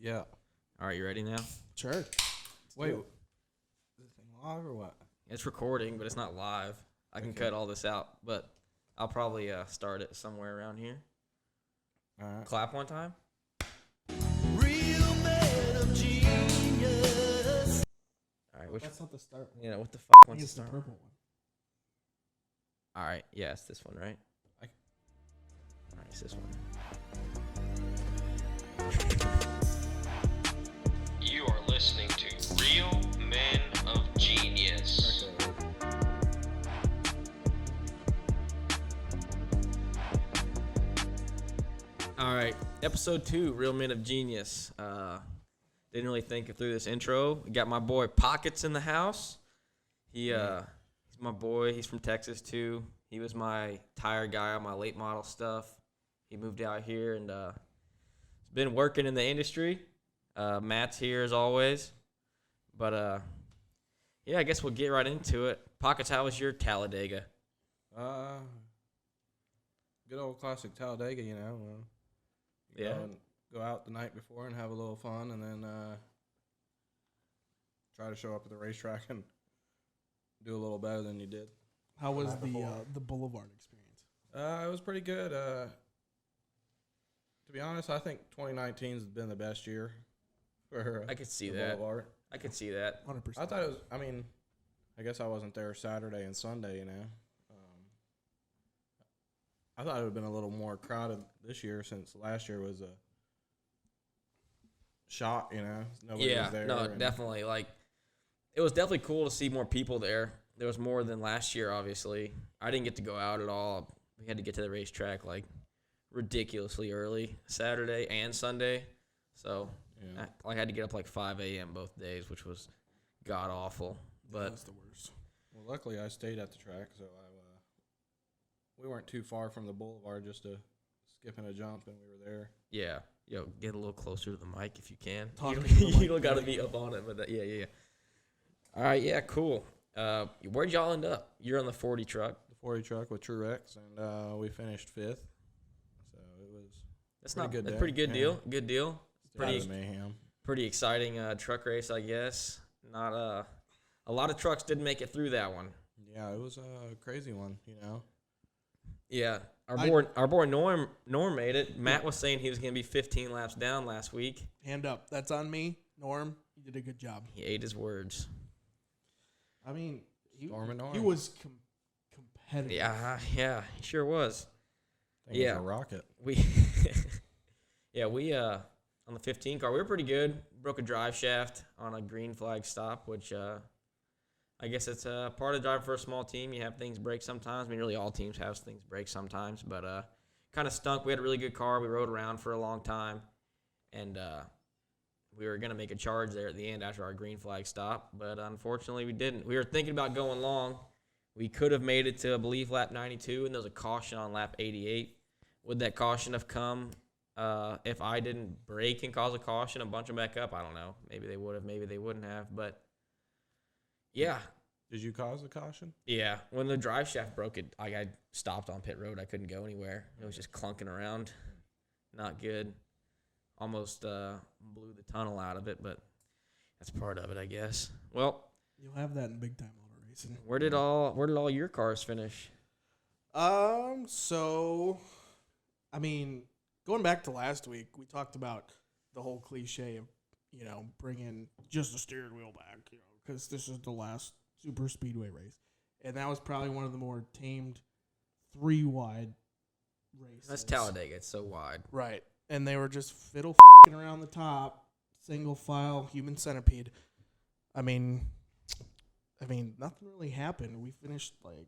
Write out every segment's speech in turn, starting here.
Yeah. All right, you ready now? Sure. Wait, is this thing live or what? It's recording, but it's not live. I can cut all this out, but I'll probably start it somewhere around here. All right. Clap one time. Real man of genius. All right, which That's not the start one. what the I fuck think one's the it's the start? purple one. All right, yeah, it's this one, right? I- All right, it's this one. You are listening to Real Men of Genius. All right, episode 2, Real Men of Genius. Didn't really think through this intro. We got my boy Pockets in the house. He's my boy. He's from Texas too. He was my tire guy on my late model stuff. He moved out here and has been working in the industry. Matt's here as always. But yeah, I guess we'll get right into it. Pockets, how was your Talladega? Good old classic Talladega, you know. Yeah. Go out the night before and have a little fun, and then try to show up at the racetrack and do a little better than you did. How was Night before. the Boulevard experience? It was pretty good. To be honest, I think 2019 has been the best year for I could see the that. Boulevard. I could see that. 100%. I thought it was. I mean, I guess I wasn't there Saturday and Sunday. You know, I thought it would have been a little more crowded this year since last year was a shot. You know, nobody was there. No, definitely. Like, it was definitely cool to see more people there. There was more than last year, obviously. I didn't get to go out at all. We had to get to the racetrack like ridiculously early Saturday and Sunday, so Yeah. I had to get up like 5 a.m. both days, which was god awful. But That's the worst. Well, luckily I stayed at the track, so we weren't too far from the Boulevard, just a skip and a jump, and we were there. yeah, get a little closer to the mic if you can. Talk You into the don't, mic, you don't got to right? be up on it, but yeah. All right, yeah, cool. Where'd y'all end up? You're on the 40 truck. The 40 truck with Truex, and we finished 5th. So it was That's pretty not good a day. pretty good Yeah. deal. Good deal. pretty Pretty mayhem. pretty exciting truck race, I guess. Not a lot of trucks didn't make it through that one. Yeah, it was a crazy one, you know. Yeah, our boy Norm made it. Matt was saying he was going to be 15 laps down last week. Hand up. That's on me. Norm, you did a good job. He ate his words. I mean, he Norm. was competitive. Yeah, he sure was. Thing was a rocket. We on the 15 car, we were pretty good. Broke a drive shaft on a green flag stop, which I guess it's part of driving for a small team. You have things break sometimes. I mean, really all teams have things break sometimes, but kind of stunk. We had a really good car. We rode around for a long time, and we were going to make a charge there at the end after our green flag stop, but unfortunately we didn't. We were thinking about going long. We could have made it to, I believe, lap 92, and there was a caution on lap 88. Would that caution have come if I didn't brake and cause a caution and bunch them back up? I don't know. Maybe they would have. Maybe they wouldn't have. But, yeah. Did you cause a caution? Yeah. When the drive shaft broke, I stopped on pit road. I couldn't go anywhere. It was just clunking around. Not good. Almost blew the tunnel out of it, but that's part of it, I guess. Well, You'll have that in big time auto racing. where did all your cars finish? So, I mean, going back to last week, we talked about the whole cliche of, bringing just the steering wheel back, because this is the last super speedway race. And that was probably one of the more tamed 3-wide races. That's Talladega. It's so wide. Right. And they were just fiddle around the top, single file, human centipede. I mean, nothing really happened. We finished like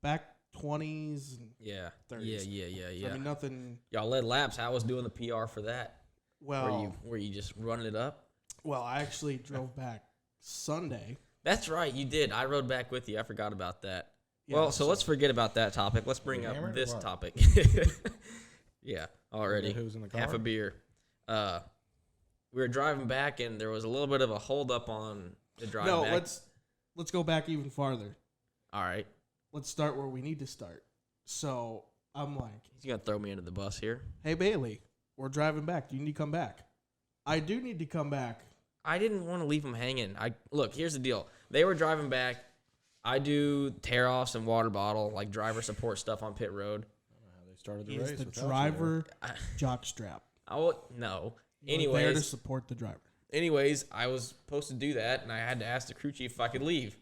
back 20s and Yeah. 30s. Yeah. I mean, nothing. Y'all led laps. How was doing the PR for that? Well, Were you just running it up? well, I actually drove back Sunday. That's right. You did. I rode back with you. I forgot about that. Yeah, Well, so let's forget about that topic. Let's bring You up hammered or this what? topic. Yeah, already. Who's in the car? Half a beer. We were driving back, and there was a little bit of a holdup on the drive No, back. let's go back even farther. All right. Let's start where we need to start. So I'm like, He's going to throw me into the bus here. hey, Bailey, we're driving back. Do you need to come back? I do need to come back. I didn't want to leave them hanging. Look, here's the deal. They were driving back. I do tear-offs and water bottle, like driver support stuff on pit road. I don't know how they started the He race. is the without you driver jock strap. No. You're there to support the driver. Anyways, I was supposed to do that, and I had to ask the crew chief if I could leave.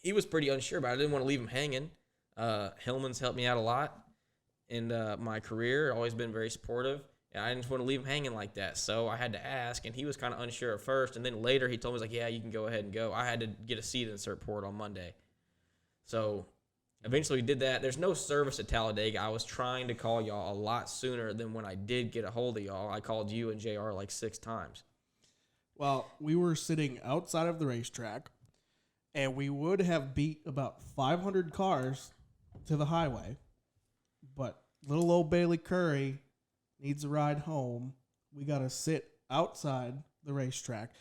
He was pretty unsure about it. I didn't want to leave him hanging. Hillman's helped me out a lot in my career, always been very supportive. And I didn't want to leave him hanging like that. So I had to ask, and he was kind of unsure at first. And then later he told me, he was like, yeah, you can go ahead and go. I had to get a seat insert port on Monday. So eventually we did that. There's no service at Talladega. I was trying to call y'all a lot sooner than when I did get a hold of y'all. I called you and JR like 6 times. Well, we were sitting outside of the racetrack, and we would have beat about 500 cars to the highway. But little old Bailey Curry needs a ride home. We got to sit outside the racetrack.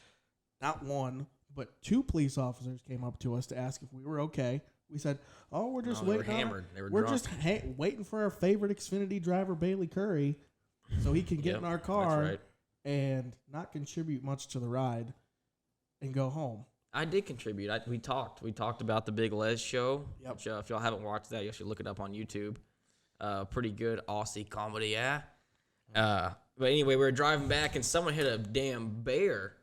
Not one, but 2 police officers came up to us to ask if we were okay. We said, "Oh, we're just No, they were waiting. hammered. They were We're drunk. just waiting for our favorite Xfinity driver, Bailey Curry, so he can get Yep, in our that's car right. and not contribute much to the ride and go home." I did contribute. We talked. We talked about the Big Les show, Yep. which if y'all haven't watched that, you should look it up on YouTube. Pretty good Aussie comedy, yeah. But anyway, we were driving back, and someone hit a damn bear,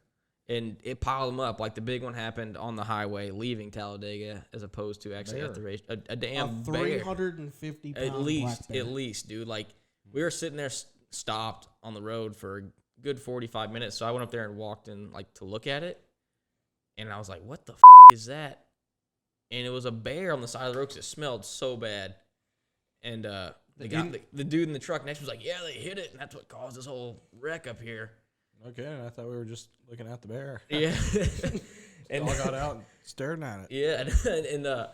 and it piled them up. Like the big one happened on the highway leaving Talladega, as opposed to actually at the race. A damn A bear. 350-pound At least, black bear. dude. Like we were sitting there stopped on the road for a good 45 minutes. So I went up there and walked in like to look at it, and I was like, "What the is that?" And it was a bear on the side of the road because it smelled so bad. And the dude in the truck next was like, "Yeah, they hit it, and that's what caused this whole wreck up here." Okay, and I thought we were just looking at the bear. Yeah, And all got out and staring at it. yeah, and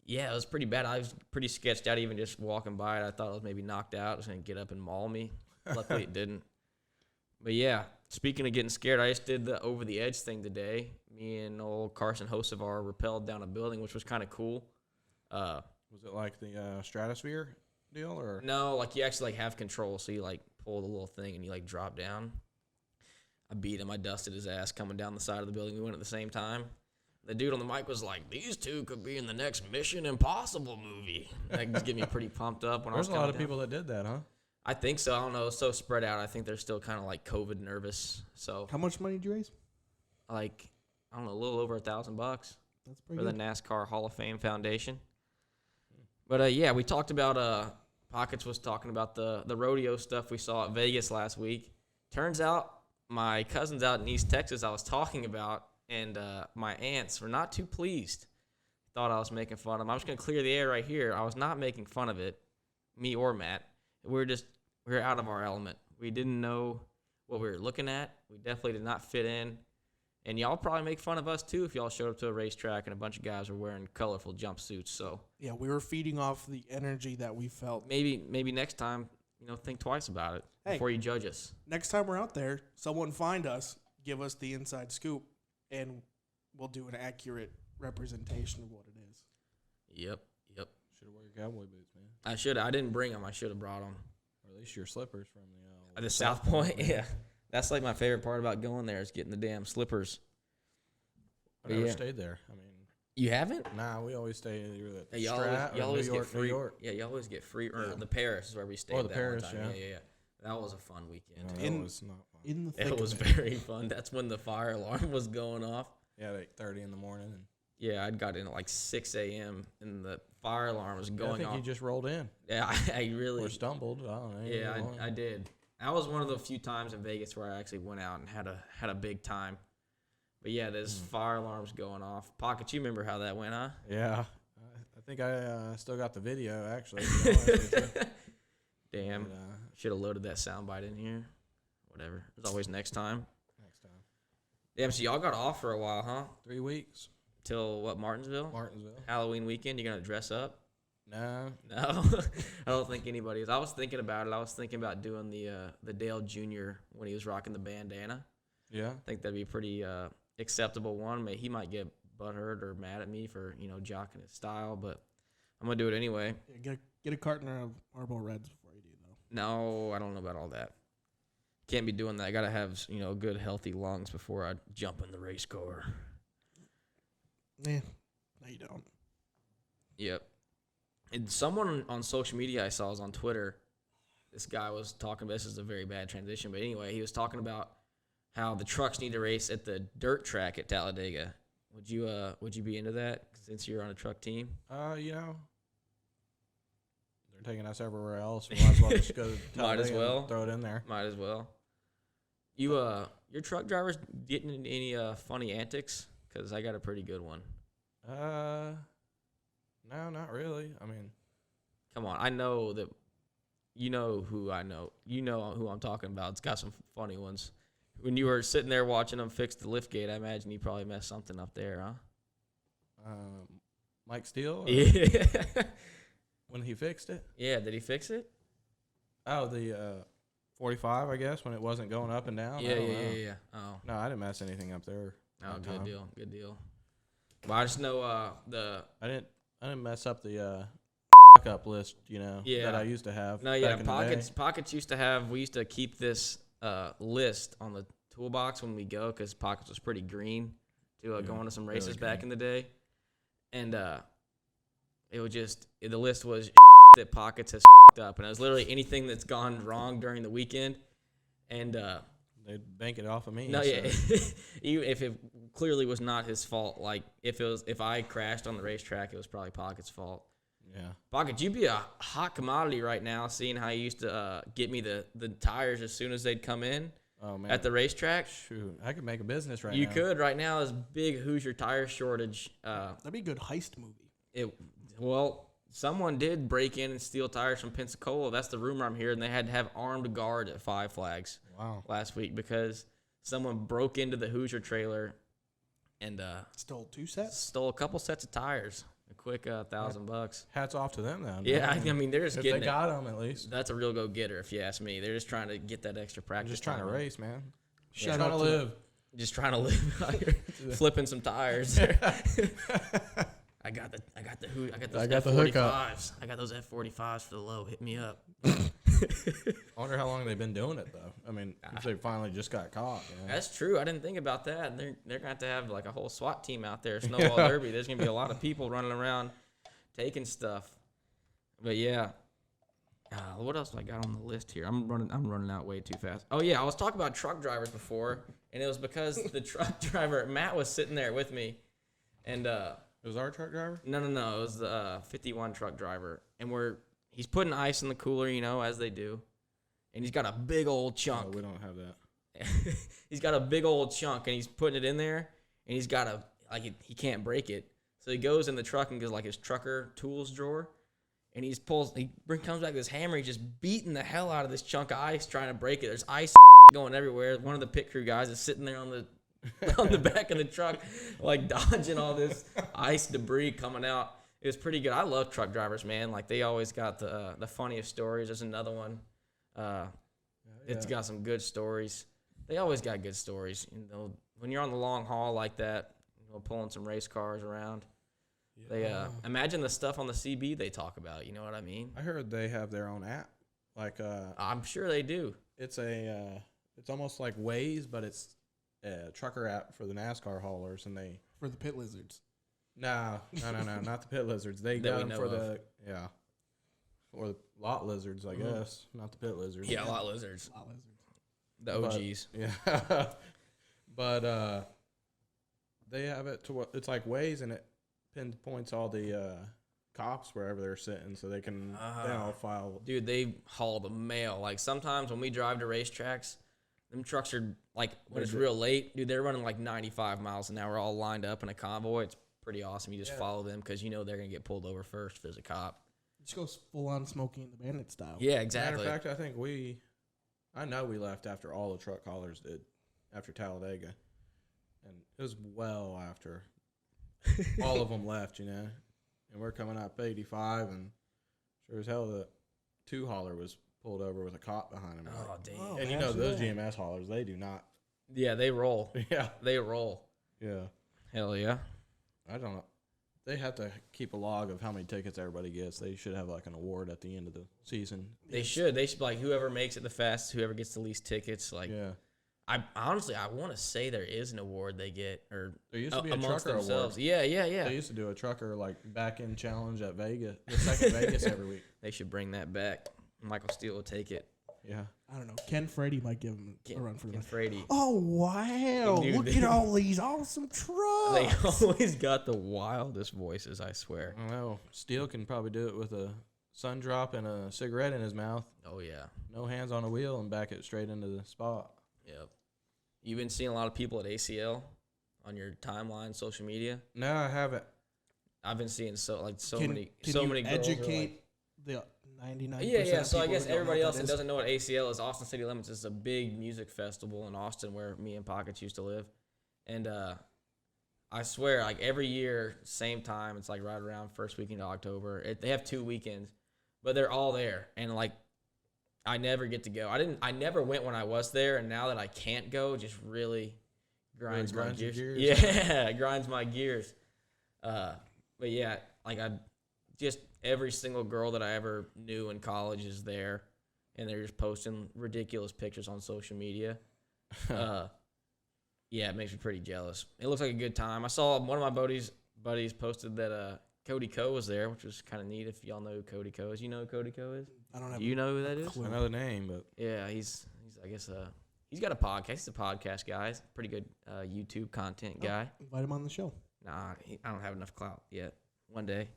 yeah, it was pretty bad. I was pretty sketched out even just walking by it. I thought it was maybe knocked out. It was gonna get up and maul me. Luckily, it didn't. But yeah, speaking of getting scared, I just did the over the edge thing today. Me and old Carson Hosevar rappelled down a building, which was kind of cool. Was it like the Stratosphere deal, or No, like you actually like have control, so you like pull the little thing and you like drop down. I beat him. I dusted his ass coming down the side of the building. We went at the same time. The dude on the mic was like, "These two could be in the next Mission Impossible movie." That just get me pretty pumped up when I was there's a lot coming of down. people that did that, huh? I think so. I don't know. It's so spread out. I think they're still kind of like COVID nervous. So How much money did you raise? like I don't know, a little over $1,000 That's pretty for the good. NASCAR Hall of Fame Foundation. But yeah, we talked about Pockets was talking about the rodeo stuff we saw at Vegas last week. Turns out my cousins out in East Texas I was talking about, and my aunts were not too pleased. Thought I was making fun of them. I'm just gonna clear the air right here. I was not making fun of it, me or Matt. We were out of our element. We didn't know what we were looking at. We definitely did not fit in. And y'all probably make fun of us too if y'all showed up to a racetrack and a bunch of guys were wearing colorful jumpsuits. So Yeah, we were feeding off the energy that we felt. maybe next time, think twice about it Hey. before you judge us. Next time we're out there, someone find us, give us the inside scoop, and we'll do an accurate representation of what it is. Yep. Should have worn your cowboy boots, man, I didn't bring them. I should have brought them. or at least your slippers from the The South Point, yeah. That's like my favorite part about going there is getting the damn slippers. I never Yeah. stayed there. I mean, You haven't? nah, we always stay either at the Hey, Strat y'all or always New York, get free. New York. Yeah, y'all always get free. Or Yeah. the Paris is where we stayed. Oh, the that Paris, one time. yeah. Yeah. That was a fun weekend. No, In- that was not fun. In the thick It was of it. very fun. That's when the fire alarm was going off. Yeah, at 8:30 in the morning. And Yeah, I'd got in at like 6 a.m. and the fire alarm was I going think off. you just rolled in Yeah, I really. or stumbled. I don't know. Yeah, either one. I did. That was one of the few times in Vegas where I actually went out and had a big time. But yeah, there's fire alarms going off. Pocket, you remember how that went, huh? Yeah, I think I still got the video actually. to be honest with you. Damn. But, Should have loaded that soundbite in here. Whatever. There's always next time. next time, Damn, so y'all got off for a while, huh? 3 weeks, Till what, Martinsville? Martinsville. Halloween weekend, you're going to dress up? Nah, No, I don't think anybody is. I was thinking about it. I was thinking about doing the Dale Jr. when he was rocking the bandana. yeah. I think that'd be a pretty acceptable one. He might get butthurt or mad at me for jocking his style, but I'm gonna do it anyway. Yeah, get a carton of Marlboro Reds before you do, though. No, I don't know about all that. Can't be doing that. I got to have, good, healthy lungs before I jump in the race car. No, you don't. Yep. And someone on social media I saw was on Twitter. This guy was talking about, this is a very bad transition, but anyway, he was talking about how the trucks need to race at the dirt track at Talladega. Would you be into that since you're on a truck team? They're taking us everywhere else. We might as well just go to Might as Talladega well. and throw it in there. Might as well. Your truck drivers getting into any funny antics? Because I got a pretty good one. No, not really. I mean, Come on, I know that you know who I know. You know who I'm talking about. It's got some funny ones. When you were sitting there watching them fix the lift gate, I imagine you probably messed something up there, huh? Mike Steele, Yeah. when he fixed it. Yeah, did he fix it? Oh, the 45, I guess, when it wasn't going up and down. I don't know. Yeah. Oh, No, I didn't mess anything up there. that good time. deal. Well, I just know I didn't mess up the up list, Yeah. that I used to have. No, yeah, back in the day. Pockets used to have. We used to keep this list on the toolbox when we go because Pockets was pretty green to Yeah, go into some really races back green. in the day, and it would just the list was that Pockets has up, and it was literally anything that's gone wrong during the weekend, and They'd bank it off of me. no, so- yeah, even if it clearly was not his fault, like if I crashed on the racetrack, it was probably Pockets' fault. Yeah. Pocket, you'd be a hot commodity right now, seeing how you used to get me the tires as soon as they'd come in Oh, man. at the racetrack. Shoot, I could make a business right You now. could right now. This big Hoosier tire shortage. That'd be a good heist movie. Someone did break in and steal tires from Pensacola. That's the rumor I'm hearing. They had to have armed guard at Five Flags Wow. last week because someone broke into the Hoosier trailer and Stole 2 sets. stole a couple sets of tires. A quick $1,000. Hats off to them, though. Yeah, I mean they're just if getting they it. got them, at least. That's a real go-getter, if you ask me. They're just trying to get that extra I'm practice. just trying to time. race, man. Shout trying out to to- live. Just trying to live out here, flipping some tires. I got those hookup. F45s. I got those F45s for the low. Hit me up. I wonder how long they've been doing it, though. I mean, if they finally just got caught. That's true. I didn't think about that. They're going to have like a whole SWAT team out there, Snowball Derby. There's going to be a lot of people running around taking stuff. But yeah. What else do I got on the list here? I'm running out way too fast. Oh yeah, I was talking about truck drivers before, and it was because the truck driver Matt was sitting there with me, and It was our truck driver? no, it was the 51 truck driver, and he's putting ice in the cooler, as they do, and he's got a big old No, chunk. we don't have that. He's got a big old chunk, and he's putting it in there, and he's got he can't break it, so he goes in the truck and goes like his trucker tools drawer. And he comes back with his hammer. He's just beating the hell out of this chunk of ice, trying to break it. There's ice going everywhere. One of the pit crew guys is sitting there on the back of the truck, like dodging all this ice debris coming out. It was pretty good. I love truck drivers, man. Like they always got the funniest stories. There's another one. It's got some good stories. They always got good stories. When you're on the long haul like that, pulling some race cars around. They imagine the stuff on the CB they talk about. You know what I mean? I heard they have their own app. Like I'm sure they do. it's almost like Waze, but it's a trucker app for the NASCAR haulers, and they For the pit lizards. no, not the pit lizards. They That got we them know for of. or the lot lizards, I guess, not the pit lizards. Yeah, a lot of lizards. Lot lizards. The OGs. Yeah, but they have it to what it's like Waze, and it pinpoints all the cops wherever they're sitting, so they can they all file. Dude, they haul the mail. Like sometimes when we drive to racetracks, them trucks are like when it's real late, dude, they're running like 95 miles an hour all lined up in a convoy. It's pretty awesome. You just follow them because they're going to get pulled over first if there's a cop. Just goes full on Smokey and the Bandit style. Yeah, exactly. Matter of fact, I think I know we left after all the truck haulers did, after Talladega, and it was well after all of them left, and we're coming up 85, and sure as hell the 2 hauler was pulled over with a cop behind him. Oh, damn. Oh, And those GMS haulers, they do not. Yeah, they roll. Yeah. They roll. Yeah. Hell yeah. I don't know. They have to keep a log of how many tickets everybody gets. They should have like an award at the end of the season. They should. They should like whoever makes it the fastest, whoever gets the least tickets. Like, Yeah. I honestly want to say there is an award they get or There used to be a amongst trucker themselves. award. Yeah. They used to do a trucker like back-end challenge at Vegas, the second Vegas every week. They should bring that back. Michael Steele will take it. Yeah. I don't know. Ken Frady might give him a run for the Ken money. Frady. Oh, wow. Dude, Look at all these awesome trucks. They always got the wildest voices, I swear. I don't know. Steele can probably do it with a sun drop and a cigarette in his mouth. Oh, yeah. No hands on the wheel and back it straight into the spot. Yep. You've been seeing a lot of people at ACL on your timeline, social media. No, I haven't. I've been seeing so many Can so you many girls are educate the 99%? Yeah. So I people guess who don't know everybody what else that that is? doesn't know what ACL is, Austin City Limits is a big music festival in Austin where me and Pockets used to live. And I swear, like every year, same time, it's like right around first weekend of October. They have 2 weekends, but they're all there. And like, I never get to go. I never went when I was there, and now that I can't go, just really grinds my grinds your gears. gears. Yeah, it grinds my gears. But yeah, like just every single girl that I ever knew in college is there, and they're just posting ridiculous pictures on social media. Yeah, it makes me pretty jealous. It looks like a good time. I saw one of my buddies posted that Cody Ko was there, which was kind of neat. If y'all know who Cody Ko is, you know who Cody Ko is? I don't have Do you know who that is? clue. I know the name, but Yeah, he's I guess he's got a podcast. He's a podcast guy. He's a pretty good YouTube content guy. Invite him on the show. Nah, I don't have enough clout yet. One day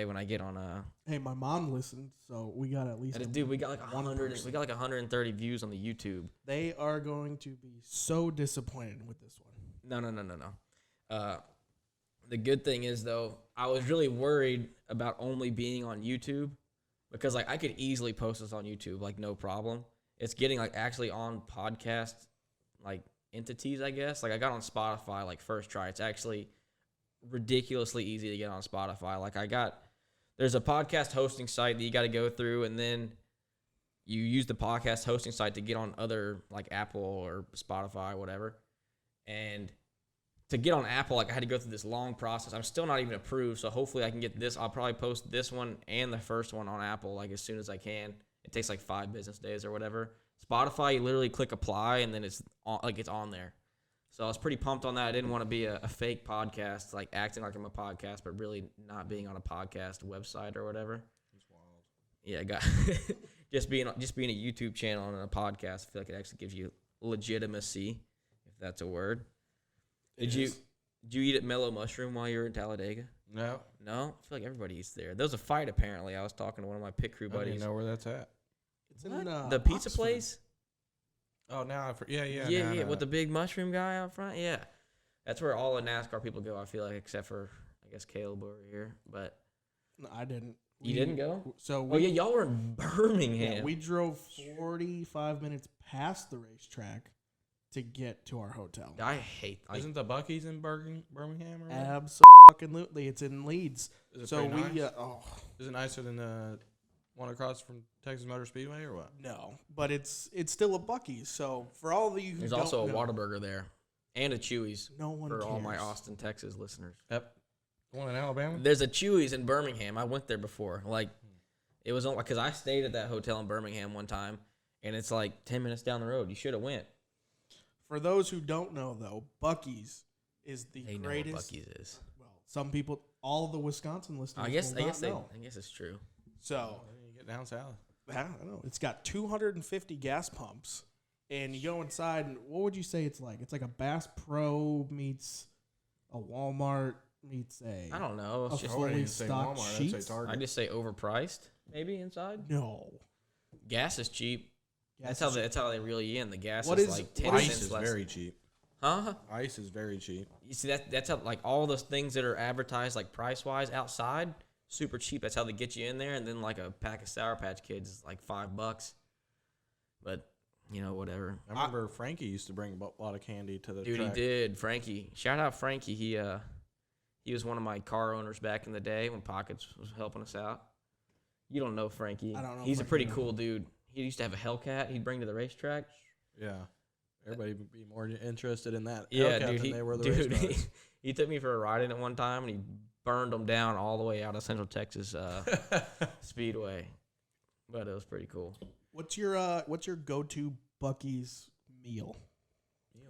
when I get on Hey, my mom listened, so we got at least. dude, we got like one 100. person. We got like 130 views on the YouTube. They are going to be so disappointed with this one. No. The good thing is though, I was really worried about only being on YouTube because like I could easily post this on YouTube like no problem. It's getting like actually on podcast like entities, I guess. Like I got on Spotify like first try. It's actually ridiculously easy to get on Spotify. Like there's a podcast hosting site that you got to go through, and then you use the podcast hosting site to get on other like Apple or Spotify or whatever. And to get on Apple, like I had to go through this long process. I'm still not even approved, so hopefully I can get this. I'll probably post this one and the first one on Apple like as soon as I can. It takes like 5 business days or whatever. Spotify, you literally click apply and then it's on there. So I was pretty pumped on that. I didn't want to be a fake podcast, like acting like I'm a podcast, but really not being on a podcast website or whatever. it's wild. Yeah, I got just being a YouTube channel and a podcast. I feel like it actually gives you legitimacy, if that's a word. Did you eat at Mellow Mushroom while you were in Talladega? No, No, I feel like everybody eats there. There was a fight apparently. I was talking to one of my pit crew I don't buddies. even know where that's at. It's in What? The pizza Oxford. place? Oh, now yeah, Yeah, with the big mushroom guy out front. Yeah, that's where all the NASCAR people go. I feel like, except for I guess Caleb over here. But No, I didn't. you didn't go? So Oh yeah, y'all were in Birmingham. yeah, we drove 45 minutes past the racetrack to get to our hotel. I hate. Isn't the Buc-ee's in Birmingham? Or what? Absolutely, it's in Leeds. Is it So pretty we nice? oh Is it nicer than the one across from Texas Motor Speedway or what? no, but it's still a Buc-ee's. So for all of you who There's don't also a know, Whataburger there, and a Chewy's no one for cares. all my Austin, Texas listeners. Yep. The one in Alabama? There's a Chewy's in Birmingham. I went there before. Like, it was because I stayed at that hotel in Birmingham one time, and it's like 10 minutes down the road. You should have went. For those who don't know, though, Buc-ee's is the They know what greatest. Buc-ee's is. Well, some people, all the Wisconsin listeners, I guess will not they. know. I guess it's true. So You get down south. I don't know. It's got 250 gas pumps, and you go inside, and what would you say it's like? It's like a Bass Pro meets a Walmart meets a. I don't know. It's A just, full- fully I wouldn't say stocked Walmart, I'd sheets? say I Target. just say overpriced. Maybe inside. No. Gas is cheap. Gas That's how they reel you in. The gas What is is- like 10 what is- cents Ice is less. very cheap. Huh? Ice is very cheap. You see that's how like all those things that are advertised like price wise outside, super cheap. That's how they get you in there. And then like a pack of Sour Patch Kids is like $5. But you know, whatever. I remember Frankie used to bring a lot of candy to the Dude, track. he did. Frankie. Shout out Frankie. He was one of my car owners back in the day when Pockets was helping us out. You don't know Frankie. I don't know He's a Frankie, pretty no. cool dude. He used to have a Hellcat he'd bring to the racetrack. Yeah. Everybody would be more interested in that Yeah, Hellcat dude. than they were the race cars. He took me for a ride in it one time, and he burned them down all the way out of Central Texas Speedway. But it was pretty cool. What's your go-to Buc-ee's meal?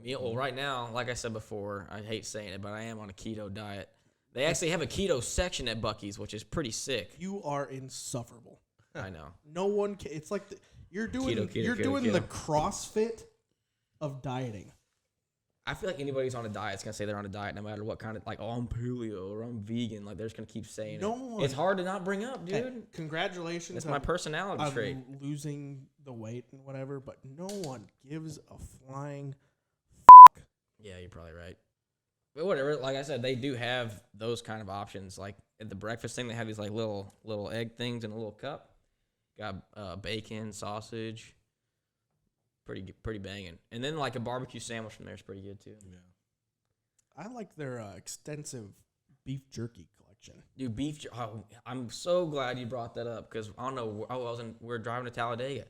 Well, right now, like I said before, I hate saying it, but I am on a keto diet. They actually have a keto section at Buc-ee's, which is pretty sick. You are insufferable. I know. No one can. It's like you're doing Keto. the CrossFit of dieting. I feel like anybody's on a diet is going to say they're on a diet no matter what kind of, like, oh, I'm paleo or I'm vegan. Like, they're just going to keep saying No it. one- It's hard to not bring up, dude. Hey, congratulations. It's my personality on trait. losing the weight and whatever, but no one gives a flying. Yeah, you're probably right. But whatever, like I said, they do have those kind of options. Like at the breakfast thing, they have these like little egg things in a little cup. Got bacon, sausage. Pretty banging. And then like a barbecue sandwich from there is pretty good too. Yeah. I like their extensive beef jerky collection. Dude, I'm so glad you brought that up because I don't know. We're driving to Talladega.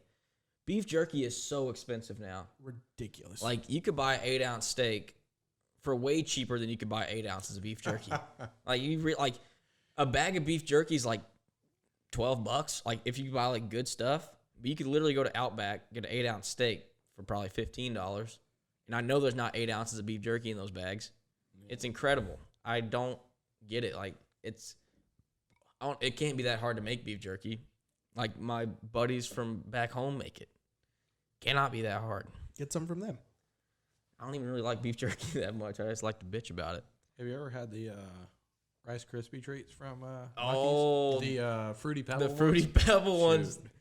Beef jerky is so expensive now. Ridiculous. Like you could buy an 8-ounce steak for way cheaper than you could buy 8 ounces of beef jerky. Like a bag of beef jerky is like $12. Like if you buy like good stuff, but you could literally go to Outback, get an 8-ounce steak for probably $15. And I know there's not 8 ounces of beef jerky in those bags. It's incredible. I don't get it. Like it can't be that hard to make beef jerky. Like my buddies from back home make it. Cannot be that hard. Get some from them. I don't even really like beef jerky that much. I just like to bitch about it. Have you ever had the Rice Krispie treats from Oh, Buc-ee's? The Fruity Pebble the Fruity Pebble ones. Shoot.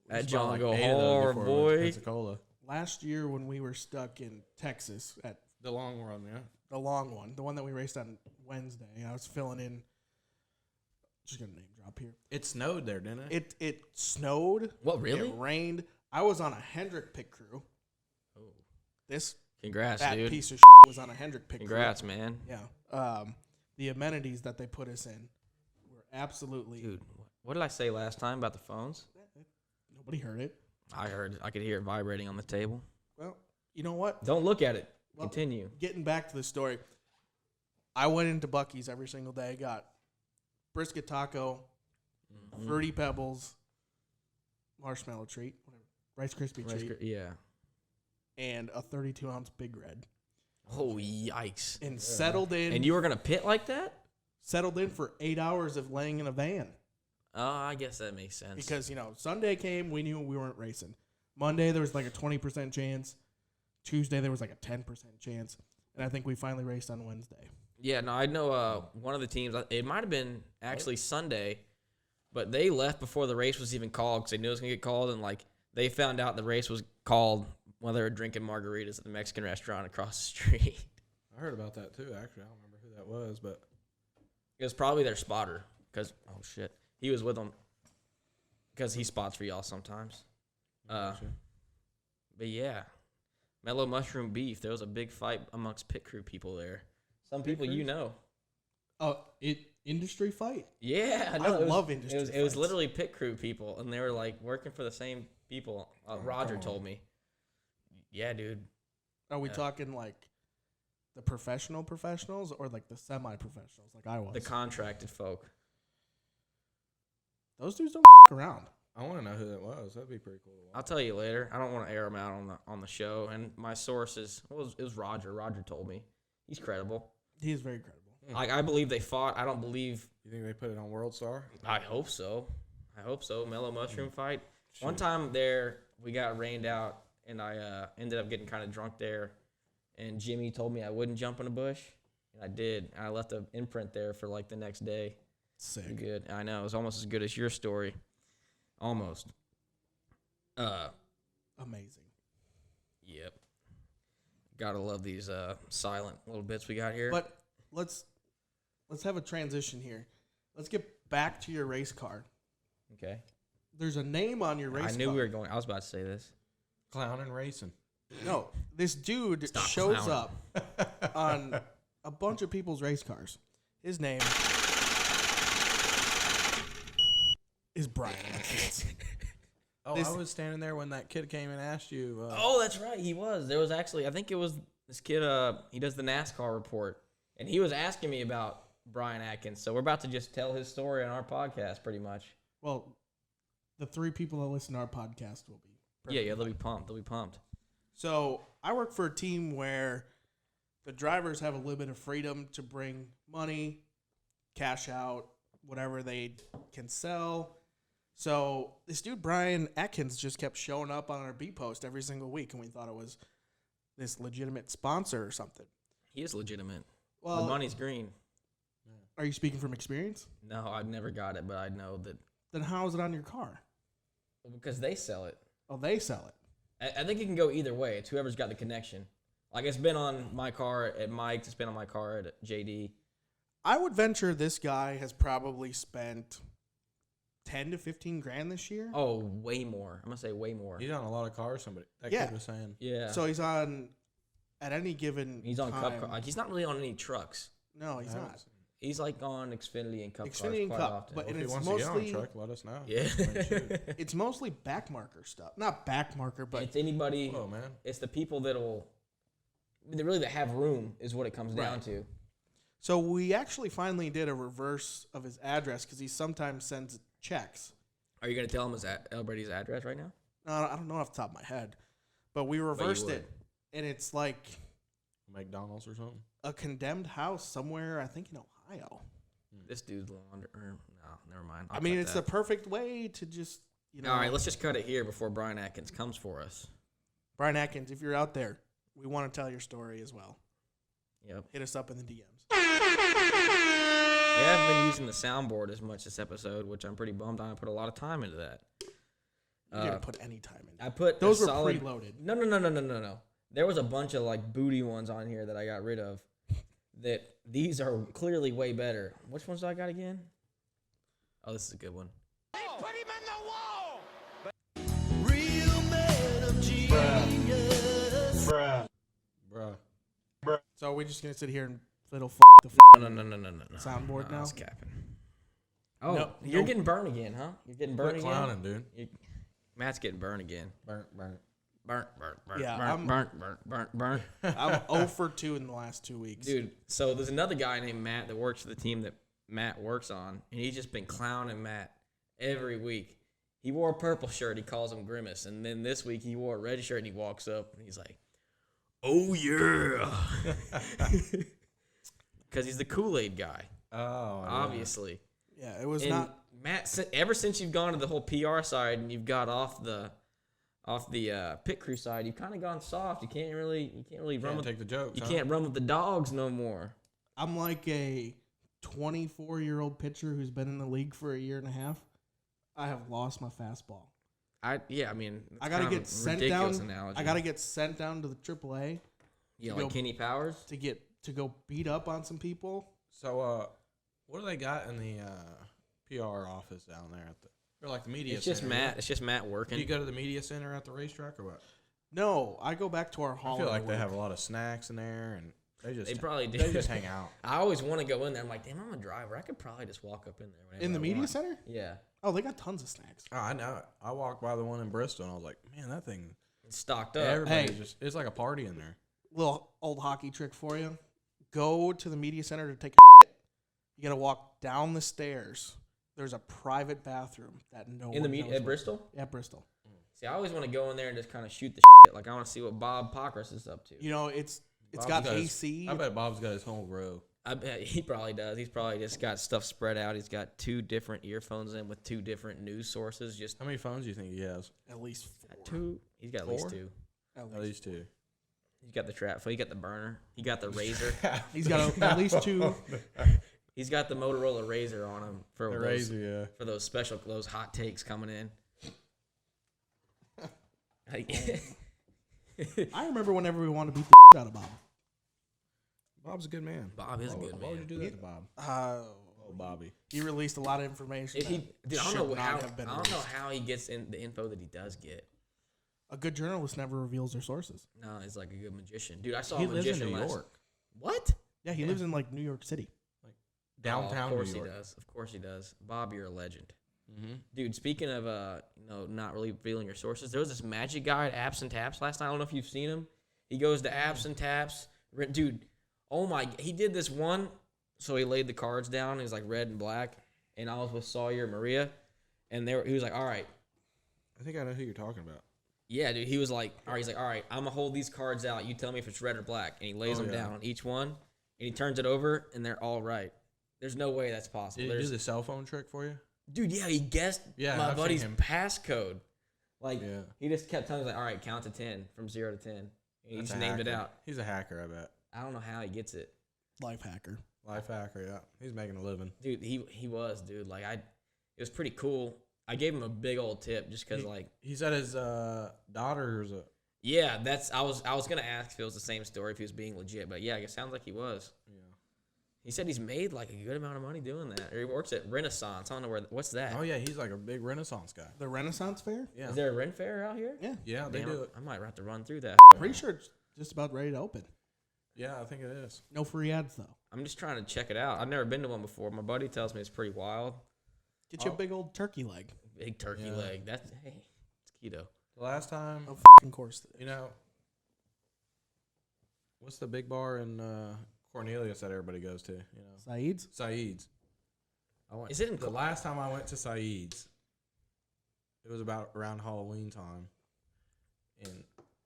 That We John bought go 8 of those hard, before boy. Pensacola. Last year when we were stuck in Texas at The long run, yeah. the long one, the one that we raced on Wednesday, I was filling in. Just gonna name drop here. It snowed there, didn't it? It snowed. What, really? It rained. I was on a Hendrick pit crew. Oh. This Congrats, fat dude. piece of was on a Hendrick pit Congrats, man. crew. Yeah. The amenities that they put us in were absolutely. Dude, what did I say last time about the phones? Nobody heard it. I could hear it vibrating on the table. Well, you know what? Don't look at it. Well, Continue. Getting back to the story, I went into Buc-ee's every single day. Got brisket taco, Fruity Pebbles, marshmallow treat, whatever, Rice Krispie treat, Yeah. and a 32-ounce Big Red. Oh, yikes. And settled in. And you were going to pit like that? settled in for 8 hours of laying in a van. Oh, I guess that makes sense. Because, Sunday came, we knew we weren't racing. Monday, there was like a 20% chance. Tuesday, there was like a 10% chance. And I think we finally raced on Wednesday. Yeah, no, I know one of the teams, it might have been actually Sunday, but they left before the race was even called because they knew it was going to get called. And, they found out the race was called while they were drinking margaritas at the Mexican restaurant across the street. I heard about that too, actually. I don't remember who that was, but It was probably their spotter because, oh, shit. He was with them because he spots for y'all sometimes. Gotcha. But, yeah, mellow mushroom beef. There was a big fight amongst pit crew people there. Some people you know. Industry fight? Yeah, I love industry It was fights. literally pit crew people, and they were, working for the same people. Roger told me. Yeah, dude. Are we talking the professionals or the semi-professionals like I was? The contracted folk. Those dudes don't around. I want to know who that was. That'd be pretty cool to watch. I'll tell you later. I don't want to air them out on the show. And my sources, it was Roger. Roger told me. He's credible. He is very credible. I believe they fought. I don't believe. You think they put it on World Star? I hope so. Mellow mushroom fight. One time there, we got rained out, and I ended up getting kind of drunk there. And Jimmy told me I wouldn't jump in a bush, and I did. And I left an imprint there for the next day. Sick. Good. I know. It was almost as good as your story. Almost. Amazing. Yep. Gotta love these silent little bits we got here. But let's have a transition here. Let's get back to your race car. Okay. There's a name on your race car. I knew we were going. I was about to say this. Clown and racing. No, this dude Stop shows clowning. up on a bunch of people's race cars. His name is Brian. Oh, This- I was standing there when that kid came and asked you. Oh, that's right. He was. There was actually, I think it was this kid. He does the NASCAR report, and he was asking me about Brian Atkins. So we're about to just tell his story on our podcast, pretty much. Well, the 3 people that listen to our podcast will be. Yeah, they'll be pumped. They'll be pumped. So I work for a team where the drivers have a little bit of freedom to bring money, cash out, whatever they can sell. So this dude, Brian Atkins, just kept showing up on our B post every single week, and we thought it was this legitimate sponsor or something. He is legitimate. Well, The money's green. are you speaking from experience? No, I've never got it, but I know that Then how is it on your car? because they sell it. Oh, they sell it. I think it can go either way. It's whoever's got the connection. Like, it's been on my car at Mike's. It's been on my car at JD. I would venture this guy has probably spent 10 to 15 grand this year. Oh, way more. I'm going to say way more. He's on a lot of cars. Somebody that Yeah. kid was saying. Yeah. So he's on at any given. He's on time. Cup car. Like, he's not really on any trucks. No, he's I haven't not. seen- He's like on Xfinity and Cup Xfinity cars and quite Cup, often. but- Well, And if it's he wants to get on mostly- a truck, let us know. Yeah. I mean, shoot. It's mostly backmarker stuff. Not backmarker, but It's anybody. Whoa, man. It's the people that'll. They really that have room is what it comes down Right. to. so we actually finally did a reverse of his address because he sometimes sends checks. Are you going to tell him everybody's address right now? I don't know off the top of my head, but we reversed would. it, and it's like McDonald's or something. a condemned house somewhere, I think in Ohio. This dude's launder. No, never mind. I mean, it's the perfect way to just, All right, let's just cut it here before Brian Atkins comes for us. Brian Atkins, if you're out there, we want to tell your story as well. Yep. Hit us up in the DMs. We haven't been using the soundboard as much this episode, which I'm pretty bummed on. I put a lot of time into that. You didn't put any time into it. I put Those a were solid, preloaded. No. There was a bunch of like booty ones on here that I got rid of. That these are clearly way better. Which ones do I got again? Oh, this is a good one. Real man of genius. Bruh. So we're just going to sit here and fiddle the No. soundboard No, now? it's capping. Oh, No, you're no. getting burned again, huh? You're getting burned Quit again. clowning, dude. Matt's getting burned again. Burnt. Burnt. Yeah, Burnt. I'm 0 for 2 in the last 2 weeks. Dude, so there's another guy named Matt that works for the team that Matt works on, and he's just been clowning Matt every week. He wore a purple shirt. He calls him Grimace. And then this week he wore a red shirt, and he walks up, and he's like, oh, yeah. Because he's the Kool-Aid guy, Oh, yeah. obviously. Yeah, it was And not. Matt, ever since you've gone to the whole PR side and you've got off the pit crew side, you've kind of gone soft. You can't really run Can't with take the jokes. you huh? can't run with the dogs no more. I'm like a 24-year-old pitcher who's been in the league for a year and a half. I have lost my fastball. I mean, it's I gotta kind of get a sent ridiculous down. Analogy. I gotta get sent down to the AAA yeah, to like go- Kenny Powers. to go beat up on some people. So, what do they got in the PR office down there at the? Or like the media It's just center? Matt. It's just Matt Do working. you go to the media center at the racetrack or what? No, I go back to our hall. I feel and like they work. have a lot of snacks in there, and they probably do. They just hang out. I always want to go in there. I'm like, damn, I'm a driver. I could probably just walk up in there. Whenever in the I media want. center. Yeah, Oh, they got tons of snacks. Oh, I know. I walked by the one in Bristol, and I was like, man, that thing. it's stocked up. Everybody Hey. it's like a party in there. Little old hockey trick for you. Go to the media center to take a shit. You gotta walk down the stairs. There's a private bathroom that no in the one media knows at what- Bristol. At Bristol. See, I always want to go in there and just kind of shoot the shit. Like I want to see what Bob Pockris is up to. You know, it's Bob's got his- AC. I bet Bob's got his whole row. I bet he probably does. He's probably just got stuff spread out. He's got 2 different earphones in with 2 different news sources. Just How many phones do you think he has? At least 4. 2. He's got at least 4? 2. At least 2. He's got the trap phone. He got the burner. He got the razor. He's got at least 2. He's got the Motorola Razor on him for The those, razor, yeah. for those hot takes coming in. I remember whenever we wanted to beat the out of Bob. Bob's a good man. Bob is a good Why would you man. do that to Bob? Oh, Bobby. He released a lot of information. If he, that dude, I should don't know not how. have been I don't know released. how he gets in the info that he does get. A good journalist never reveals their sources. No, he's like a good magician, dude. I saw He a lives in magician New last. York. What? Yeah, he lives in like New York City. Downtown of course New York. he does. Of course he does. Bob, you're a legend. Mm-hmm. Dude, speaking of not really revealing your sources, there was this magic guy at Apps and Taps last night. I don't know if you've seen him. He goes to Apps and Taps. Dude, oh my, he did this one. So he laid the cards down. He was like red and black. And I was with Sawyer and Maria. And he was like, all right. I think I know who you're talking about. Yeah, dude. He was like, all right. He's like, all right, I'm going to hold these cards out. You tell me if it's red or black. And he lays them down on each one. And he turns it over, and they're all right. There's no way that's possible. Did he do the cell phone trick for you? Dude, yeah, he guessed my I've buddy's seen him. passcode. Like, Yeah. he just kept telling me, like, all right, count to 10 from 0 to 10. And he That's just a named it hacker. out. He's a hacker, I bet. I don't know how he gets it. Life hacker. Life hacker, yeah. He's making a living. Dude, he was, dude. Like, it was pretty cool. I gave him a big old tip just because, like. He said his daughter's a. Yeah, I was going to ask if it was the same story, if he was being legit. But, yeah, it sounds like he was. Yeah. He said he's made, like, a good amount of money doing that. Or he works at Renaissance. I don't know what's that? Oh, yeah, he's like a big Renaissance guy. The Renaissance Fair? Yeah. Is there a Ren Fair out here? Yeah. Yeah, they Damn, do it. I might have to run through that. Pretty sure it's just about ready to open. Yeah, I think it is. No free ads, though. I'm just trying to check it out. I've never been to one before. My buddy tells me it's pretty wild. Get you a big old turkey leg. Big turkey Yeah. leg. It's keto. The last time, Of course. you know, what's the big bar in Cornelius that everybody goes to? You know, Saeed's? Saeed's. I went. Is it in the last time I went to Saeed's? It was about around Halloween time, and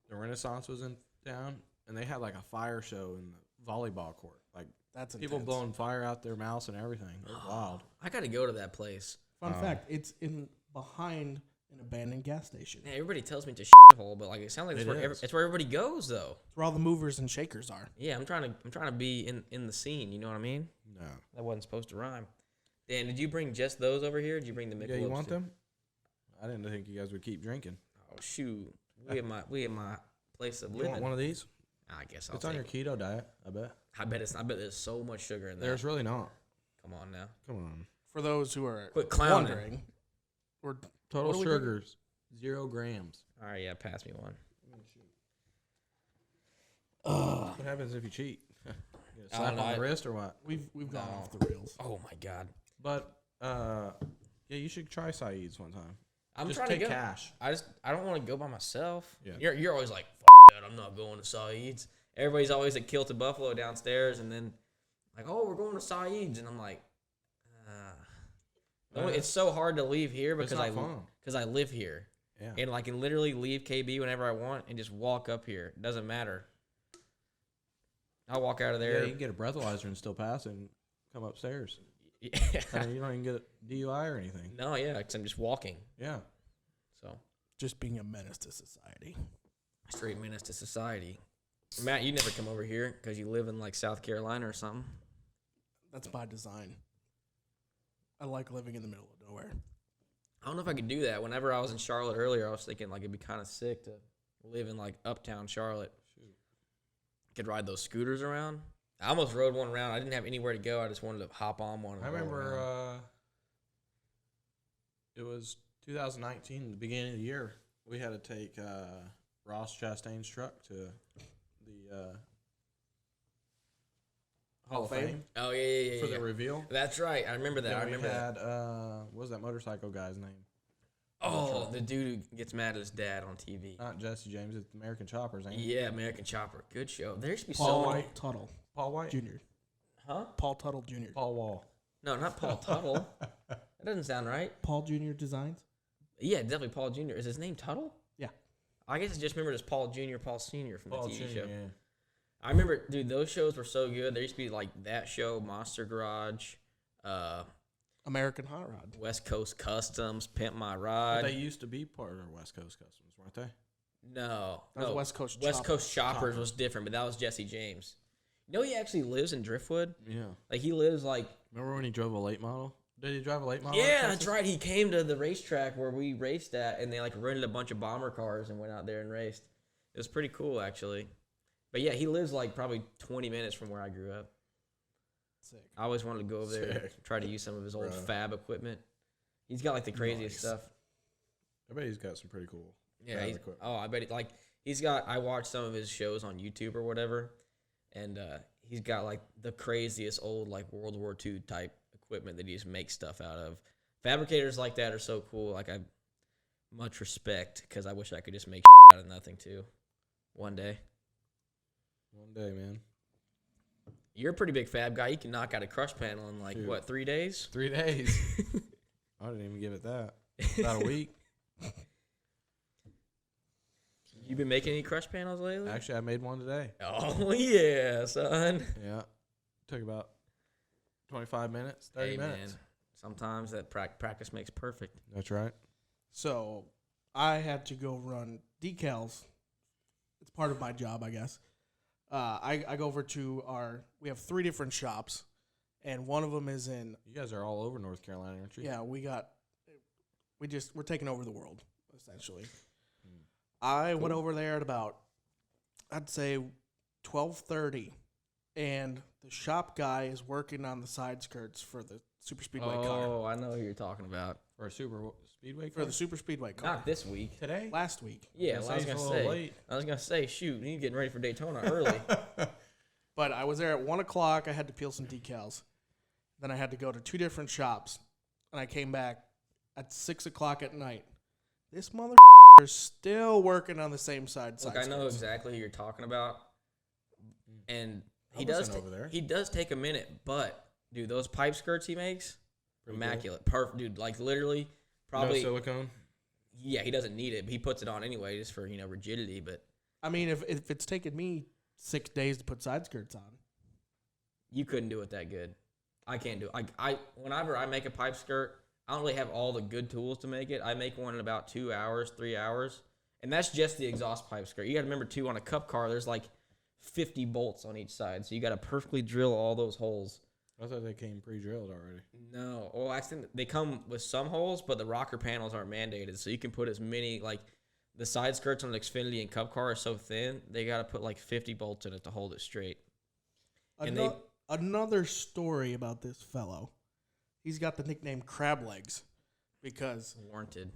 the Renaissance was in town, and they had like a fire show in the volleyball court, like That's people intense. blowing fire out their mouths and everything. It was wild. I got to go to that place. Fun fact, it's behind an abandoned gas station. Yeah, everybody tells me it's a hole, but like it sounds like It is. it's where everybody goes though. It's where all the movers and shakers are. Yeah, I'm trying to be in the scene. You know what I mean? No. That wasn't supposed to rhyme. Dan, did you bring just those over here? Or did you bring the Michelobs? Yeah, you want too? them? I didn't think you guys would keep drinking. Oh shoot, we at my place of You living. want one of these? I guess I'll It's on take your it. keto diet, I bet. I bet there's so much sugar in there. There's really not. Come on now. Come on. For those who are Quit clowning. wondering, we're Total What are we drinking? sugars, 0 grams. All right, yeah, pass me one. What happens if you cheat? You get a I slap don't know, on the I- wrist or what? we've gone No. off the rails. Oh my god. But yeah, you should try Saeed's one time. I'm Just trying take to go. cash. I don't want to go by myself. Yeah. You're always like, that, I'm not going to Saeed's. Everybody's always at Kilted Buffalo downstairs, and then like, oh, we're going to Saeed's, and I'm like, it's so hard to leave here It's because not fun. I live here, Yeah. and I can literally leave KB whenever I want and just walk up here. It doesn't matter. I'll walk out of Yeah, there. you can get a breathalyzer and still pass and come upstairs. Yeah. I mean, you don't even get a DUI or anything. No, yeah, because I'm just walking. Yeah. So Just being a menace to society. straight menace to society. Matt, you never come over here because you live in like South Carolina or something. That's by design. I like living in the middle of nowhere. I don't know if I could do that. Whenever I was in Charlotte earlier, I was thinking like it'd be kind of sick to live in like uptown Charlotte. Could ride those scooters around. I almost rode one around. I didn't have anywhere to go. I just wanted to hop on one. And I roll remember around. it was 2019, the beginning of the year. We had to take Ross Chastain's truck to the Hall of Fame Oh yeah. for the reveal. That's right. I remember that. Then I remember we that. had, what was that motorcycle guy's name? Oh, the dude who gets mad at his dad on TV. Not Jesse James, it's American Choppers, ain't it? Yeah, American Chopper. Good show. There used to be Paul so many. Tuttle Paul White? Jr. Huh? Paul Tuttle Jr. Paul Wall. No, not Paul Tuttle. That doesn't sound right. Paul Jr. Designs. Yeah, definitely Paul Jr. Is his name Tuttle? Yeah. I guess I just remembered as Paul Jr., Paul Sr. from Paul the TV Jr., show. yeah. I remember, dude, those shows were so good. There used to be like that show, Monster Garage, American Hot Rod. West Coast Customs, Pimp My But Ride. they used to be part of West Coast Customs, weren't they? No, That was no. West Coast West Choppers. Coast Choppers was different, but that was Jesse James. You know, he actually lives in Driftwood. Yeah. Like he lives like. Remember when he drove a late model? Did he drive a late model? Yeah, in that's Texas? right. He came to the racetrack where we raced at, and they like rented a bunch of bomber cars and went out there and raced. It was pretty cool, actually. But yeah, he lives like probably 20 minutes from where I grew up. Sick. I always wanted to go over there and Sick. try to use some of his old Bruh. fab equipment. He's got like the craziest Nice. stuff. I bet he's got some pretty cool. Yeah, fab he's, equipment. oh, I bet he, like he's got. I watched some of his shows on YouTube or whatever, and he's got like the craziest old like World War II type equipment that he just makes stuff out of. fabricators like that are so cool. Like, I much respect because I wish I could just make out of nothing too. One day. One day, man. You're a pretty big fab guy. You can knock out a crush panel in like, Dude. what, 3 days? 3 days. I didn't even give it that. About a week. You been making any crush panels lately? Actually, I made one today. Oh, yeah, son. Yeah. Took about 25 minutes, 30 Hey, minutes. man. Sometimes that practice makes perfect. That's right. So I had to go run decals. It's part of my job, I guess. I go over to we have 3 different shops, and one of them is in, You guys are all over North Carolina, aren't you? yeah, we're taking over the world, essentially. I went over there at about, I'd say, 12:30, and the shop guy is working on the side skirts for the super speedway car. Oh, I know who you're talking about. For a super speedway For car? the super speedway car. Not this week. Today? Last week. Yeah, That well, I was seems gonna a little say. late. I was gonna say, shoot, you getting ready for Daytona early. But I was there at 1 o'clock. I had to peel some decals. Then I had to go to 2 different shops, and I came back at 6 o'clock at night. This mother is still working on the same side. Look, I know exactly who you're talking about, and I he does. wasn't over there. He does take a minute, but dude, those pipe skirts he makes, Pretty immaculate, perfect, dude. Like literally, probably. No silicone? Yeah, he doesn't need it. But he puts it on anyway, just for rigidity. But I mean, if it's taken me 6 days to put side skirts on, you couldn't do it that good. I can't do it. I whenever I make a pipe skirt, I don't really have all the good tools to make it. I make one in about 2 hours, 3 hours, and that's just the exhaust pipe skirt. You got to remember too, on a cup car, there's like 50 bolts on each side, so you got to perfectly drill all those holes. I thought they came pre-drilled already. No, well, I think they come with some holes, but the rocker panels aren't mandated, so you can put as many, like the side skirts on an Xfinity and Cup car are so thin, they got to put like 50 bolts in it to hold it straight. And another story about this fellow. He's got the nickname Crab Legs because Warranted.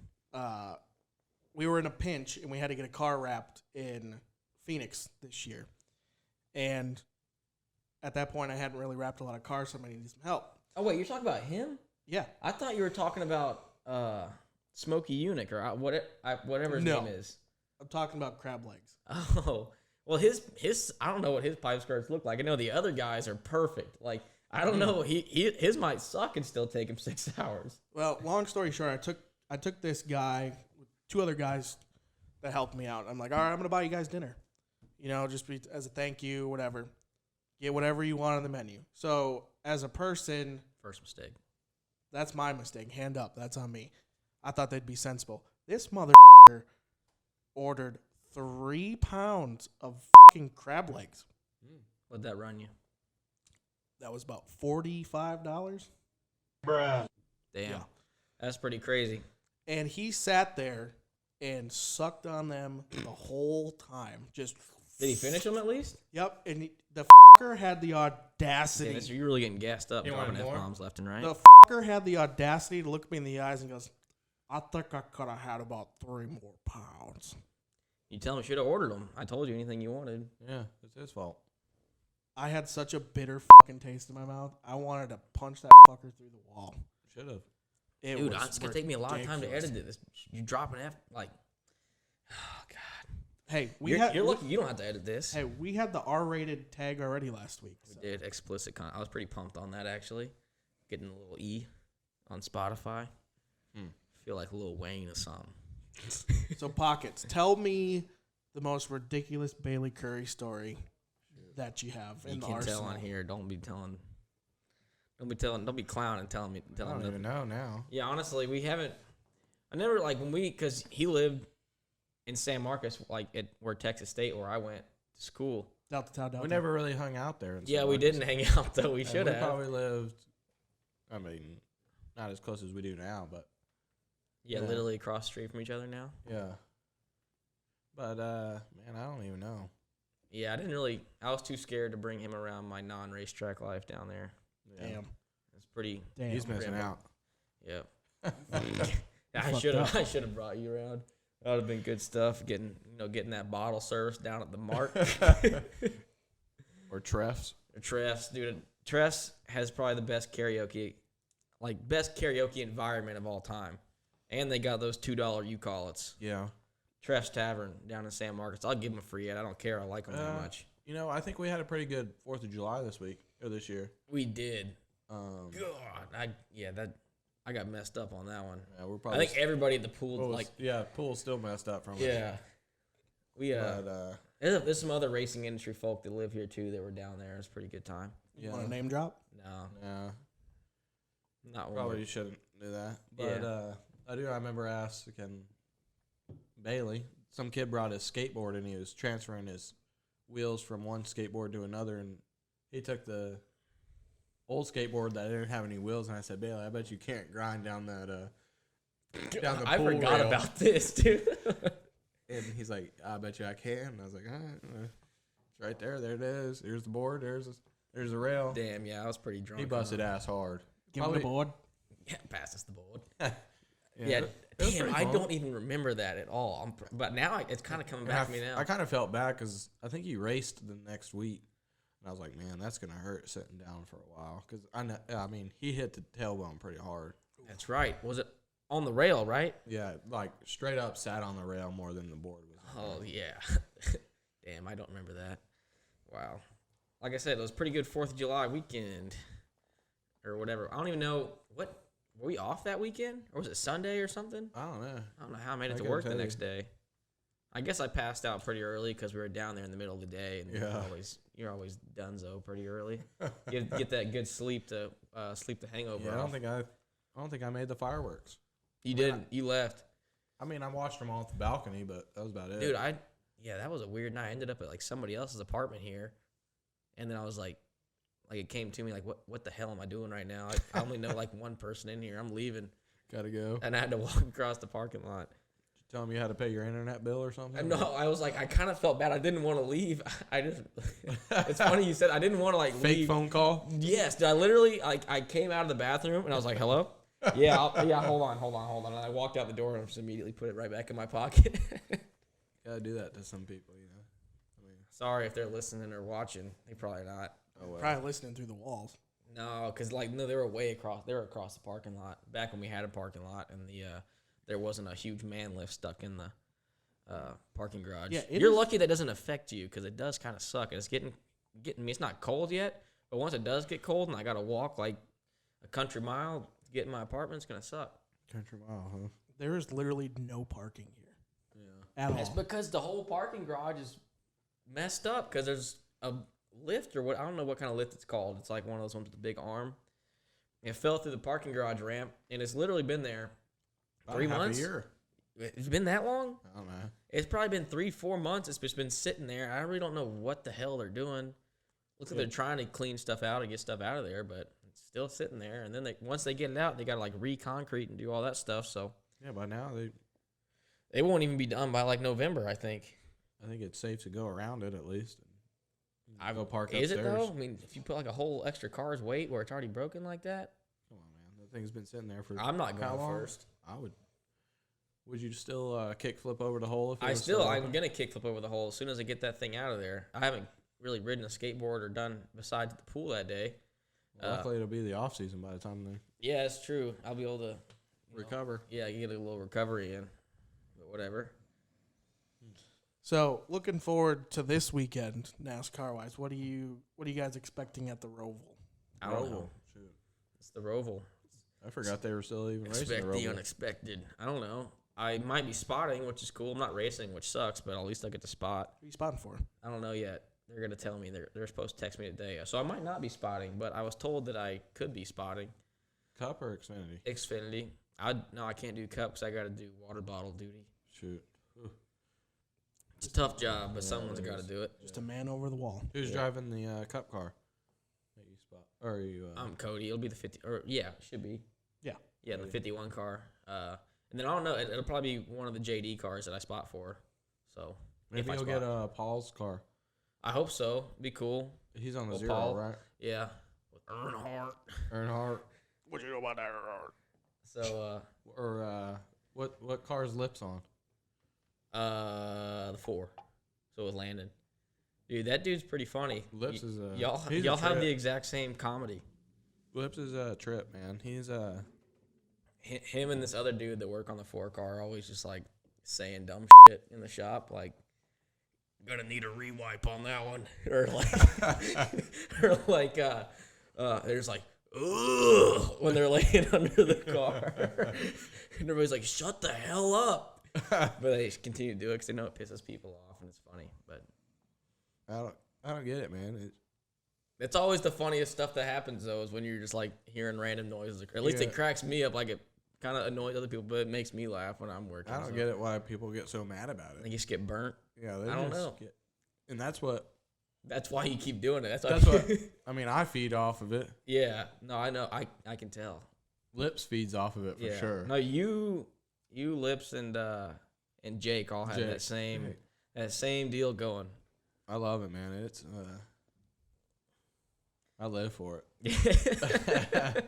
we were in a pinch and we had to get a car wrapped in Phoenix this year. And at that point, I hadn't really wrapped a lot of cars, so I needed some help. Oh, wait, you're talking about him? Yeah. I thought you were talking about Smokey Eunuch or whatever his No. name is. I'm talking about Crab Legs. Oh, well, his I don't know what his pipe skirts look like. I know the other guys are perfect. Like, I don't know. His might suck and still take him 6 hours. Well, long story short, I took this guy with 2 other guys that helped me out. I'm like, all right, I'm gonna buy you guys dinner, just as a thank you, whatever. Get whatever you want on the menu. So as a person, First mistake. that's my mistake. Hand up, that's on me. I thought they'd be sensible. This mother ordered 3 pounds of fucking crab legs. What'd that run you? That was about $45. Damn. Yeah. That's pretty crazy. And he sat there and sucked on them the whole time. Just Did he finish them at least? Yep. And the fucker had the audacity. Dennis, you're really getting gassed up, You dropping wanted more? F-bombs left and right. The fucker had the audacity to look me in the eyes and goes, I think I could have had about 3 more pounds. You tell him you should have ordered them. I told you anything you wanted. Yeah, it's his fault. I had such a bitter fucking taste in my mouth. I wanted to punch that fucker through the wall. Should have. Dude, it's going to take me a lot of time to ridiculous. edit this. You drop an F, like, oh, God. Hey, You're lucky you don't have to edit this. Hey, we had the R-rated tag already last week. We did explicit content. I was pretty pumped on that, actually. Getting a little E on Spotify. Feel like Lil Wayne or something. So, Pockets, tell me the most ridiculous Bailey Curry story that you have in You the can arsenal. tell on here. Don't be clowning. Telling me. I Telling don't me. even know now. Yeah, honestly, we haven't. I never because he lived in San Marcos, like at where Texas State, where I went to school. Delta. We never really hung out there. Yeah, we didn't hang out though. We should We have. probably lived, I mean, not as close as we do now, but Yeah, Yeah. literally across the street from each other now. yeah. But, man, I don't even know. Yeah, I was too scared to bring him around my non-racetrack life down there. Yeah. Damn. It's pretty. Damn. He's missing Random. out. Yep. I fucked should up. have brought you around. That would have been good stuff. Getting that bottle service down at the Mark. Or Treff's. Tress, dude. Tress has probably the best karaoke like best karaoke environment of all time. And they got those $2 you-call-its. Yeah. Treff's Tavern down in San Marcos. I'll give them a free ad. I don't care. I like them that much. You know, I think we had a pretty good 4th of July this year. We did. Um, God, I got messed up on that one. yeah, we're I probably think everybody at the pool pool's still messed up from it. yeah. We But, there's some other racing industry folk that live here too that were down there. It's a pretty good time. You want a name drop? No, yeah, not one. probably shouldn't do that. But I remember asking Bailey. Some kid brought his skateboard and he was transferring his wheels from one skateboard to another, and he took the old skateboard that didn't have any wheels, and I said, Bailey, I bet you can't grind down that down the I pool forgot rail. about this, dude. And he's like, I bet you I can. And I was like, all right, it's right there. There it is. Here's the board. There's the rail. Damn, yeah, I was pretty drunk. He busted ass hard. Give him the board. Yeah, pass us the board. Yeah, Yeah, it was damn, pretty I fun. don't even remember that at all. But now it's kind of coming back to me now. I kind of felt bad because I think he raced the next week. And I was like, man, that's going to hurt sitting down for a while. Because, I mean, he hit the tailbone pretty hard. That's right. Was it on the rail, right? Yeah, like straight up sat on the rail more than the board was. Oh, yeah. Damn, I don't remember that. Wow. Like I said, it was a pretty good 4th of July weekend or whatever. I don't even know. Were we off that weekend? Or was it Sunday or something? I don't know. I don't know how I made it I to couldn't work the tell you. next day. I guess I passed out pretty early because we were down there in the middle of the day, and Yeah. you're always donezo pretty early. Get that good sleep to sleep the hangover Yeah, I off. don't think I made the fireworks. You didn't. You left, I mean, I watched them all at the balcony, but that was about it. dude. That was a weird night. I ended up at like somebody else's apartment here, and then I was like it came to me like, what the hell am I doing right now? I only know like one person in here. I'm leaving, Gotta go. and I had to walk across the parking lot. Tell them you had to pay your internet bill or something? No, I was like, I kind of felt bad. I didn't want to leave. I just, it's funny you said I didn't want to like Fake leave. phone call? Yes, dude, I literally I came out of the bathroom and I was like, hello? Yeah, hold on. And I walked out the door and just immediately put it right back in my pocket. Gotta do that to some people, you know. I mean, Sorry if they're listening or watching. They probably not. oh well. Probably listening through the walls. No, because they were way across. They were across the parking lot back when we had a parking lot, and there wasn't a huge man lift stuck in the parking garage. Yeah, You're lucky that doesn't affect you because it does kind of suck. And it's getting me. It's not cold yet, but once it does get cold and I got to walk like a country mile to get in my apartment, it's gonna suck. Country mile, huh? There is literally no parking here Yeah. at It's all. because the whole parking garage is messed up because there's a lift or what I don't know what kind of lift it's called. It's like one of those ones with the big arm. It fell through the parking garage ramp and it's literally been there About 3 half months. a year. It's been that long? I don't know. It's probably been 3-4 months. It's just been sitting there. I really don't know what the hell they're doing. Looks like they're trying to clean stuff out and get stuff out of there, but it's still sitting there. And then once they get it out, they got to like re-concrete and do all that stuff. So Yeah, by now they won't even be done by like November, I think. I think it's safe to go around it at least. I go park Is upstairs. it though? I mean, if you put like a whole extra car's weight where it's already broken like that, Come on, man. That thing's been sitting there for I'm not how going long? first. I would. Would you still kick flip over the hole? If it I'm was still going open? to kickflip over the hole as soon as I get that thing out of there. I haven't really ridden a skateboard or done besides the pool that day. Luckily, it'll be the off season by the time they Yeah, it's true. I'll be able to recover. Yeah, you get a little recovery in. But whatever. So looking forward to this weekend, NASCAR wise. What are you guys expecting at the Roval? I don't Roval. know. Shoot. It's the Roval. I forgot they were still even racing Expect the the Roval. unexpected. I don't know. I might be spotting, which is cool. I'm not racing, which sucks, but at least I'll get to spot. What are you spotting for? I don't know yet. They're going to tell me. They're supposed to text me today. So I might not be spotting, but I was told that I could be spotting. Cup or Xfinity? Xfinity. No, I can't do cup because I got to do water bottle duty. Shoot. Ooh. It's a tough job, but Yeah, someone's it got to is. do it. Just a man over the wall. Who's driving the Cup car? That you spot? Or are you? I'm Cody. It'll be the 50. Or yeah, it should be. Yeah. Yeah, the 51 car. And then I don't know. It'll probably be one of the JD cars that I spot for. So Maybe if I you'll spot. get Paul's car. I hope so. Be cool. He's on the Well, zero, Paul- right? Yeah. With Earnhardt. Earnhardt. What you know about Earnhardt? So Or what car's lips on? the 4. So with Landon. Dude, that dude's pretty funny. Lips is a y'all he's a have trip. the exact same comedy. Lips is a trip, man. He's Him and this other dude that work on the 4-car are always just like saying dumb shit in the shop, like gonna need a rewipe on that one, or like there's like ugh when they're laying under the car, and everybody's like, shut the hell up, but they just continue to do it because they know it pisses people off and it's funny. But I don't get it, man. it's always the funniest stuff that happens though, is when you're just like hearing random noises. At least it cracks me up. Like it kind of annoys other people, but it makes me laugh when I'm working. I don't get it why people get so mad about it. They just get burnt. Yeah, I don't know. And that's why you keep doing it. That's what I mean. I feed off of it. Yeah. No, I know. I can tell. Lips feeds off of it for sure. No, you Lips and Jake all have that same deal going. I love it, man. It's I live for it.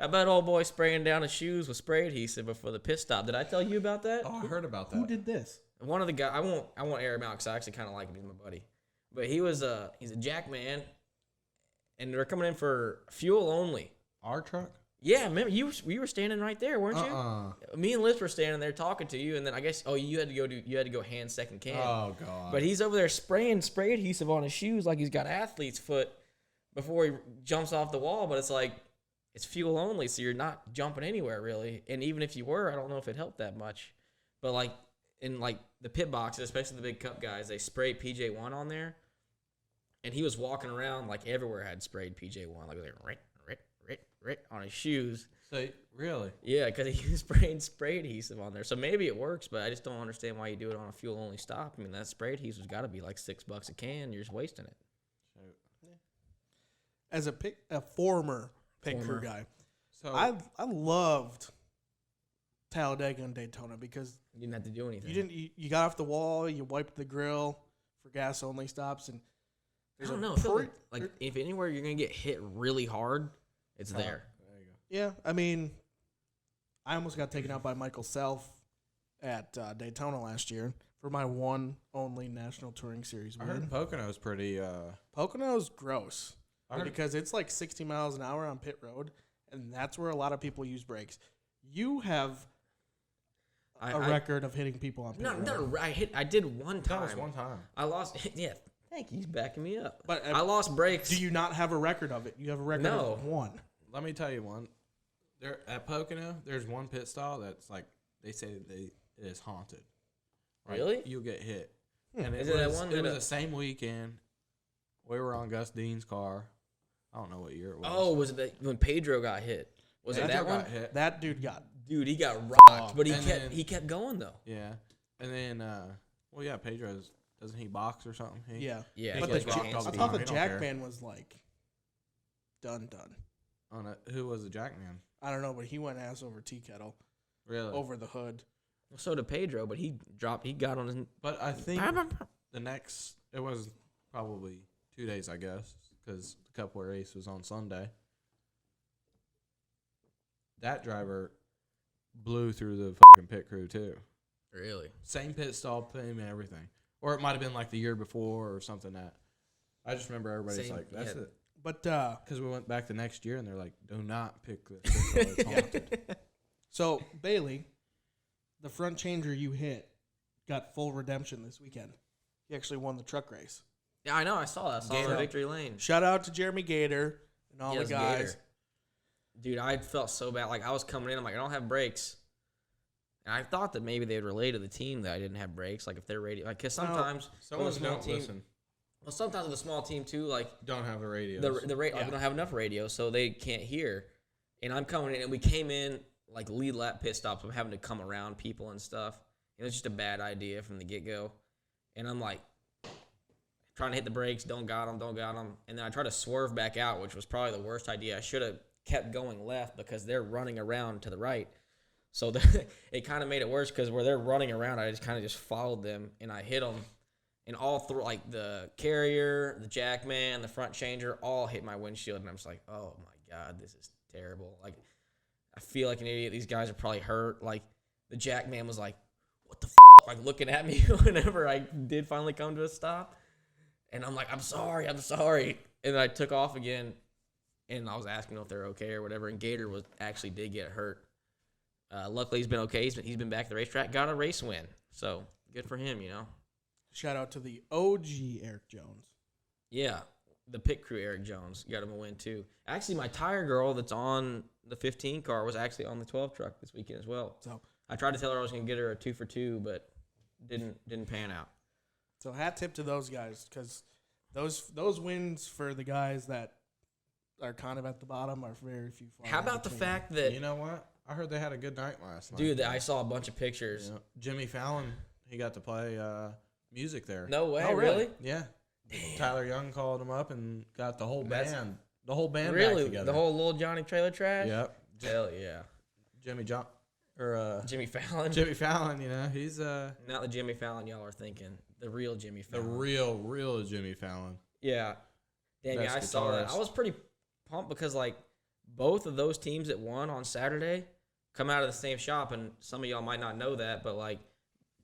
How about old boy spraying down his shoes with spray adhesive before the pit stop? Did I tell you about that? Oh, I heard about that. Who did this? One of the guys. I won't air him out because I actually kind of like him. He's my buddy. But he's a jack man, and they're coming in for fuel only. Our truck? Yeah, remember you were standing right there, weren't you? Me and Liz were standing there talking to you, and then I guess you had to go hand second can. Oh god! But he's over there spraying spray adhesive on his shoes like he's got athlete's foot before he jumps off the wall. But it's like it's fuel only, so you're not jumping anywhere really. And even if you were, I don't know if it helped that much. But like in like the pit boxes, especially the big cup guys, they spray PJ1 on there, and he was walking around like everywhere had sprayed PJ1, like right on his shoes. So really? Yeah, because he was spraying spray adhesive on there. So maybe it works, but I just don't understand why you do it on a fuel only stop. I mean, that spray adhesive's got to be like $6 a can. You're just wasting it. As a former pit crew guy, So I loved Talladega and Daytona because You didn't have to do anything. you got off the wall, you wiped the grill for gas only stops, and I don't know. I feel like if anywhere you're gonna get hit really hard, it's there. there you go. yeah, I mean, I almost got taken out by Michael Self at Daytona last year for my one only National Touring Series I heard win. Pocono's pretty. Pocono's gross I heard, because it's like 60 miles an hour on pit road, and that's where a lot of people use brakes. You have a record of hitting people on pit road. I did one time. that was one time. I lost. Yeah, thank you. He's backing me up. But I lost brakes. Do you not have a record of it? You have a record No. of one. Let me tell you one. There at Pocono, there's one pit stall that's like they say it is haunted. Right? Really? You'll get hit. And Is it it that was, one it that was the same weekend. We were on Gus Dean's car. I don't know what year it was. Oh, was it when Pedro got hit? Was it Pedro that one? got hit. That dude got Dude, he got rocked, but And then- he kept going though. Yeah. And then, well, yeah, Pedro's, doesn't he box or something? yeah. Yeah, But he the gets rocked I all the thought time. the He don't Jack care. Man was like done. Who was the Jackman? I don't know, but he went ass over tea kettle Really? over the hood. Well, so did Pedro, but he got on his. But I think the next, it was probably 2 days, I guess, because the Cup race was on Sunday. That driver blew through the fucking pit crew, too. Really? Same pit stall, same everything. Or it might have been like the year before or something that. I just remember everybody's Same, like, that's yeah. it. But Because we went back the next year and they're like, do not pick this pit stall. It's haunted. so Bailey, the front changer you hit got full redemption this weekend. He actually won the truck race. Yeah, I know. I saw that. I saw it on Gator. Victory Lane. Shout out to Jeremy Gator and all Yes, the guys. Gator. Dude, I felt so bad. Like I was coming in, I'm like, I don't have brakes. And I thought that maybe they'd relay to the team that I didn't have brakes. Like if they're radio, like because sometimes Some of with us a small don't team, listen. well, sometimes with a small team too, like Don't have a radio. the like, we don't have enough radio, so they can't hear. And I'm coming in, and we came in like lead lap pit stops. I'm having to come around people and stuff. It was just a bad idea from the get go. And I'm like trying to hit the brakes, don't got them. And then I try to swerve back out, which was probably the worst idea. I should have kept going left because they're running around to the right. So it kind of made it worse because where they're running around, I just kind of just followed them and I hit them. And all through, like the carrier, the jackman, the front changer, all hit my windshield. And I'm just like, oh my God, this is terrible. Like, I feel like an idiot. These guys are probably hurt. Like, the jackman was like, what the f? Like, looking at me whenever I did finally come to a stop. And I'm like, I'm sorry. And then I took off again. and I was asking if they're okay or whatever. And Gator did get hurt. Luckily, he's been okay. He's been back at the racetrack, got a race win. So good for him, Shout out to the OG Eric Jones. Yeah, the pit crew Eric Jones got him a win too. Actually, my tire girl that's on the 15 car was actually on the 12 truck this weekend as well. So I tried to tell her I was going to get her a 2 for 2, but didn't pan out. So hat tip to those guys, because those wins for the guys that are kind of at the bottom are very few. How about the fact that You know what? I heard they had a good night last night. dude? I saw a bunch of pictures. Yeah. Jimmy Fallon, he got to play music there. No way, Oh, really? really? Yeah. Tyler Young called him up and got the whole band. The whole band Really, back together. the whole little Johnny Trailer Trash. Yep. Hell yeah, Jimmy Jimmy Fallon. Jimmy Fallon, he's Not the Jimmy Fallon y'all are thinking. The real Jimmy the Fallon. real Jimmy Fallon. Yeah. Damn, yeah, Best I saw that. guitarist. I was pretty pumped because, like, both of those teams that won on Saturday come out of the same shop, and some of y'all might not know that, but, like,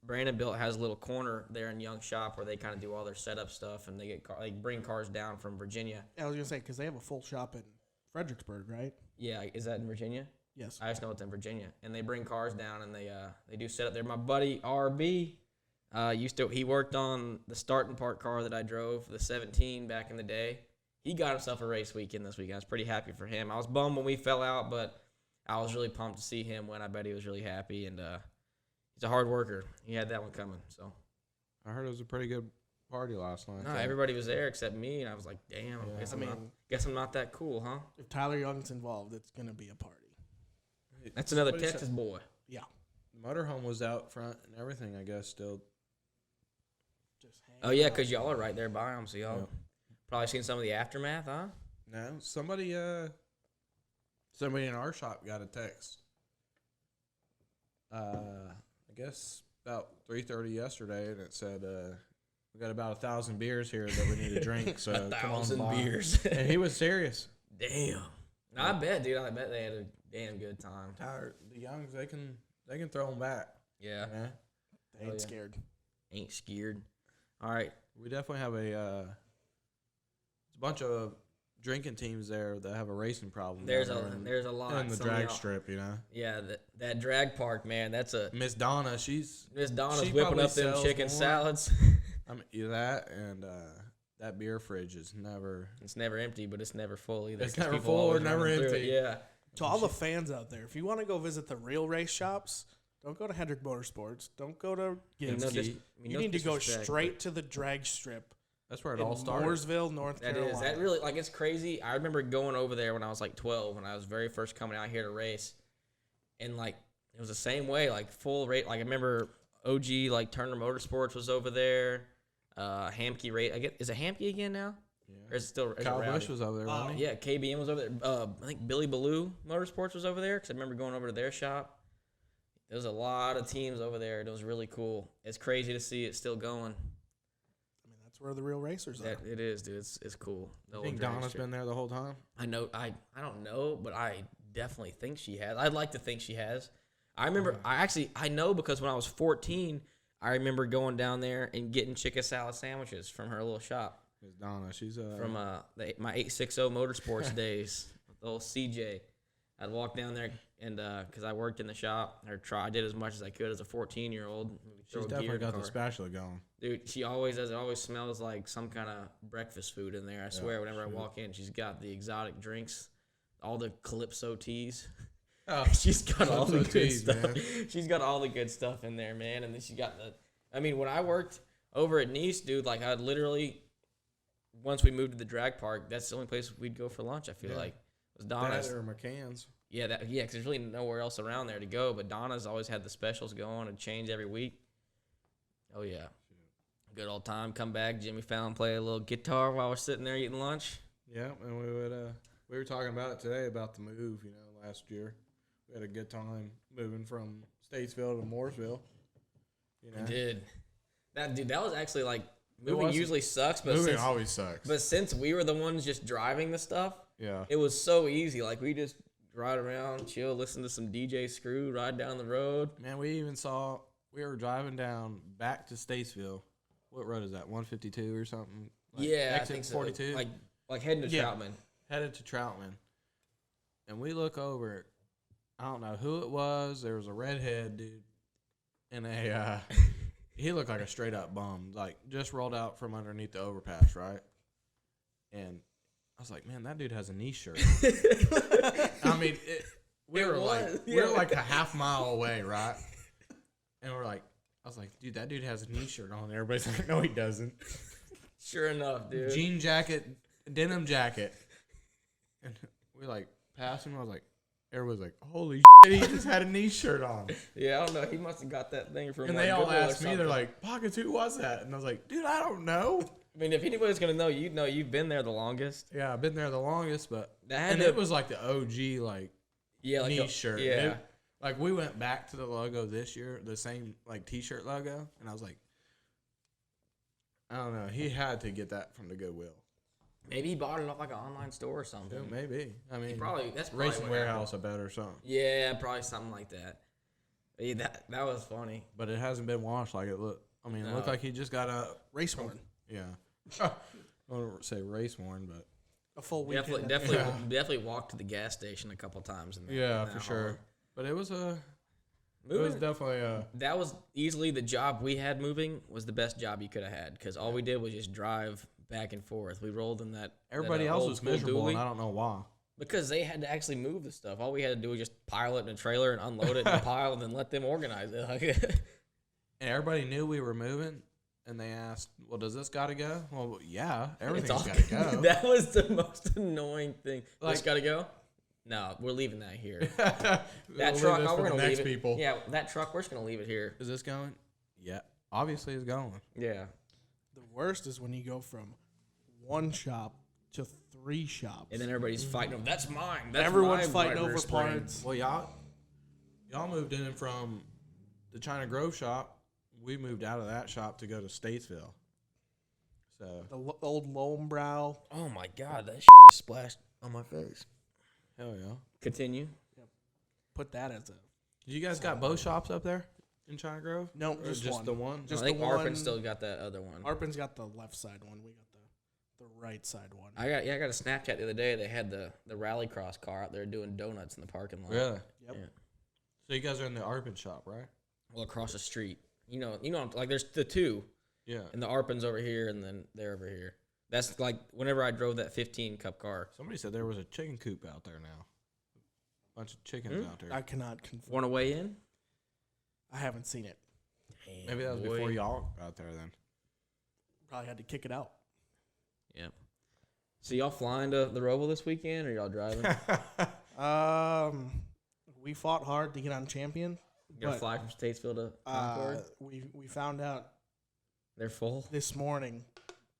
Brandon Built has a little corner there in Young Shop where they kind of do all their setup stuff, and they get bring cars down from Virginia. I was gonna say, because they have a full shop in Fredericksburg, right? Yeah, is that in Virginia? Yes. I just know it's in Virginia, and they bring cars down and they do set up there. My buddy RB he worked on the starting part car that I drove, the 17 back in the day. He got himself a race weekend this weekend. I was pretty happy for him. I was bummed when we fell out, but I was really pumped to see him win. I bet he was really happy, and he's a hard worker. He had that one coming. So I heard it was a pretty good party last night. no, everybody was there except me, and I was like, damn. Yeah. Guess I'm not that cool, huh? If Tyler Young's involved, it's gonna be a party. That's another What he said. Texas boy. Yeah. The motorhome was out front and everything, I guess, still. Just Oh yeah, because y'all are right there by him, so y'all Yeah. probably seen some of the aftermath, huh? No, somebody in our shop got a text. I guess about 3:30 yesterday, and it said, "We got about 1,000 beers here that we need to drink, so come on 1,000 by." beers. And he was serious. Damn. No, I bet, dude. I bet they had a damn good time. Tyler, the Youngs, they can throw them back. Yeah. Yeah. They ain't yeah. scared. Ain't scared. All right. We definitely have a bunch of drinking teams there that have a racing problem. There's down a there in- there's a lot. in the Some of drag y'all- strip, Yeah, that drag park, man. That's a Miss Donna, she's Miss Donna's she whipping probably up them sells chicken more. salads. I mean that and that beer fridge is never. It's never empty, but it's never full either. It's 'cause never people full or always never running through it. empty. Yeah. To all the fans out there, if you want to go visit the real race shops, don't go to Hendrick Motorsports. Don't go to Gibbs. No Ski. You need to go straight to the drag strip That's where it in all started. Mooresville, North That Carolina. is. That really, like, it's crazy. I remember going over there when I was like 12, when I was very first coming out here to race. And, like, it was the same way, like, full rate. Like, I remember OG, like, Turner Motorsports was over there. Hamke Rate. Is it Hamke again now? Or is it still Kyle Rowdy? Busch was over there, wasn't he? Yeah, KBM was over there. I think Billy Ballou Motorsports was over there because I remember going over to their shop. There was a lot of teams over there. It was really cool. It's crazy to see it still going. I mean, that's where the real racers are. It is, dude. It's cool. The I old think drag Donna's strip. been there the whole time. I know. I don't know, but I definitely think she has. I'd like to think she has. I remember. I know because when I was 14, I remember going down there and getting chicken salad sandwiches from her little shop. Miss Donna, she's From my 860 Motorsports days with the old CJ. I'd walk down there and because I worked in the shop, I did as much as I could as a 14-year-old. she's definitely got the spatula going. Dude, she always does. It always smells like some kind of breakfast food in there. I swear, whenever I walk in, she's got the exotic drinks, all the Calypso teas. Oh, She's got all the Calypso good teas, stuff. man. She's got all the good stuff in there, man. And then she got I mean, when I worked over at Nice, dude, like I'd literally, once we moved to the drag park, that's the only place we'd go for lunch. I feel like it was Donna's. That or McCann's. Yeah, because there's really nowhere else around there to go. But Donna's always had the specials going and change every week. Oh yeah, good old time. Come back, Jimmy Fallon play a little guitar while we're sitting there eating lunch. Yeah, and we were talking about it today about the move. Last year we had a good time moving from Statesville to Mooresville. We did. That was actually like moving wasn't- usually sucks, but moving since, always sucks. but since we were the ones just driving the stuff, yeah, it was so easy. Like we just ride around, chill, listen to some DJ Screw, ride down the road. man, we were driving down back to Statesville. What road is that? 152 or something? Like Yeah, I exit think so. 42. Like heading to Yeah. Troutman. headed to Troutman, and we look over. I don't know who it was. There was a redhead dude, and he looked like a straight up bum, like just rolled out from underneath the overpass, right? And I was like, man, that dude has a knee shirt. I mean, we were like a half mile away, right? And we're like, I was like, dude, that dude has a knee shirt on. Everybody's like, no, he doesn't. Sure enough, dude. Jean jacket, denim jacket, and we like passed him. I was like, everybody's like, holy shit, he just had a knee shirt on. Yeah, I don't know. He must have got that thing from. And like, they all Goodwill or asked me, they're something. like, Pockets, who was that? And I was like, dude, I don't know. I mean, if anybody's gonna know, you'd know. You've been there the longest. Yeah, I've been there the longest, but And it was like the OG like yeah, like knee shirt. Yeah, Like we went back to the logo this year, the same like T-shirt logo, and I was like, I don't know. He had to get that from the Goodwill. maybe he bought it off like an online store or something. Yeah, maybe. I mean, That's probably Racing what Warehouse, I bet, or something. Yeah, probably something like that. Yeah, that was funny. But it hasn't been washed like it looked. I mean, it looked No. like he just got a Race worn. yeah. I don't say race worn, but A full weekend. Definitely walked to the gas station a couple times. In yeah, that for sure. hauler. But it was Moving, definitely that was easily the job we had. Moving was the best job you could have had because all we did was just drive back and forth. We rolled in that. everybody that, else old was school miserable, dually and I don't know why. because they had to actually move the stuff. All we had to do was just pile it in a trailer and unload it in a pile and then let them organize it. Like, And everybody knew we were moving, and they asked, "Well, does this got to go?" Well, yeah, it's everything's all- got to go. That was the most annoying thing. Like- This got to go. No, we're leaving that here. That That truck, this oh, for we're the gonna next leave it. people. Yeah, that truck, we're just gonna leave it here. Is this going? Yeah, obviously it's going. Yeah. The worst is when you go from one shop to 3 shops. And then everybody's fighting over. That's mine. That's Everyone's my fighting wiper over spring." parts. Well, y'all moved in from the China Grove shop. We moved out of that shop to go to Statesville. So The old Lowenbrow. Oh my god, that splashed on my face. hell yeah. Continue. Put that as a. You guys got both shops up there in China Grove? No, Or just one. the one. Just I think the Arpin one- still got that other one. Arpin's got the left side one. We got the right side one. I got a Snapchat the other day. They had the rallycross car out there doing donuts in the parking lot. Really? Yep. Yeah. So you guys are in the Arpin shop, right? Well, across the street. You know, like there's the two, Yeah. and the Arpin's over here, and then they're over here. That's like whenever I drove that 15 cup car. Somebody said there was a chicken coop out there now. Bunch of chickens out there. I cannot confirm. Want to weigh in? I haven't seen it. Damn, Maybe that was boy. before y'all got out there then. Probably had to kick it out. Yep. So y'all flying to the Roval this weekend, or y'all driving? We fought hard to get on champion. You gonna But, fly from Statesville to Concord? we found out They're full. this morning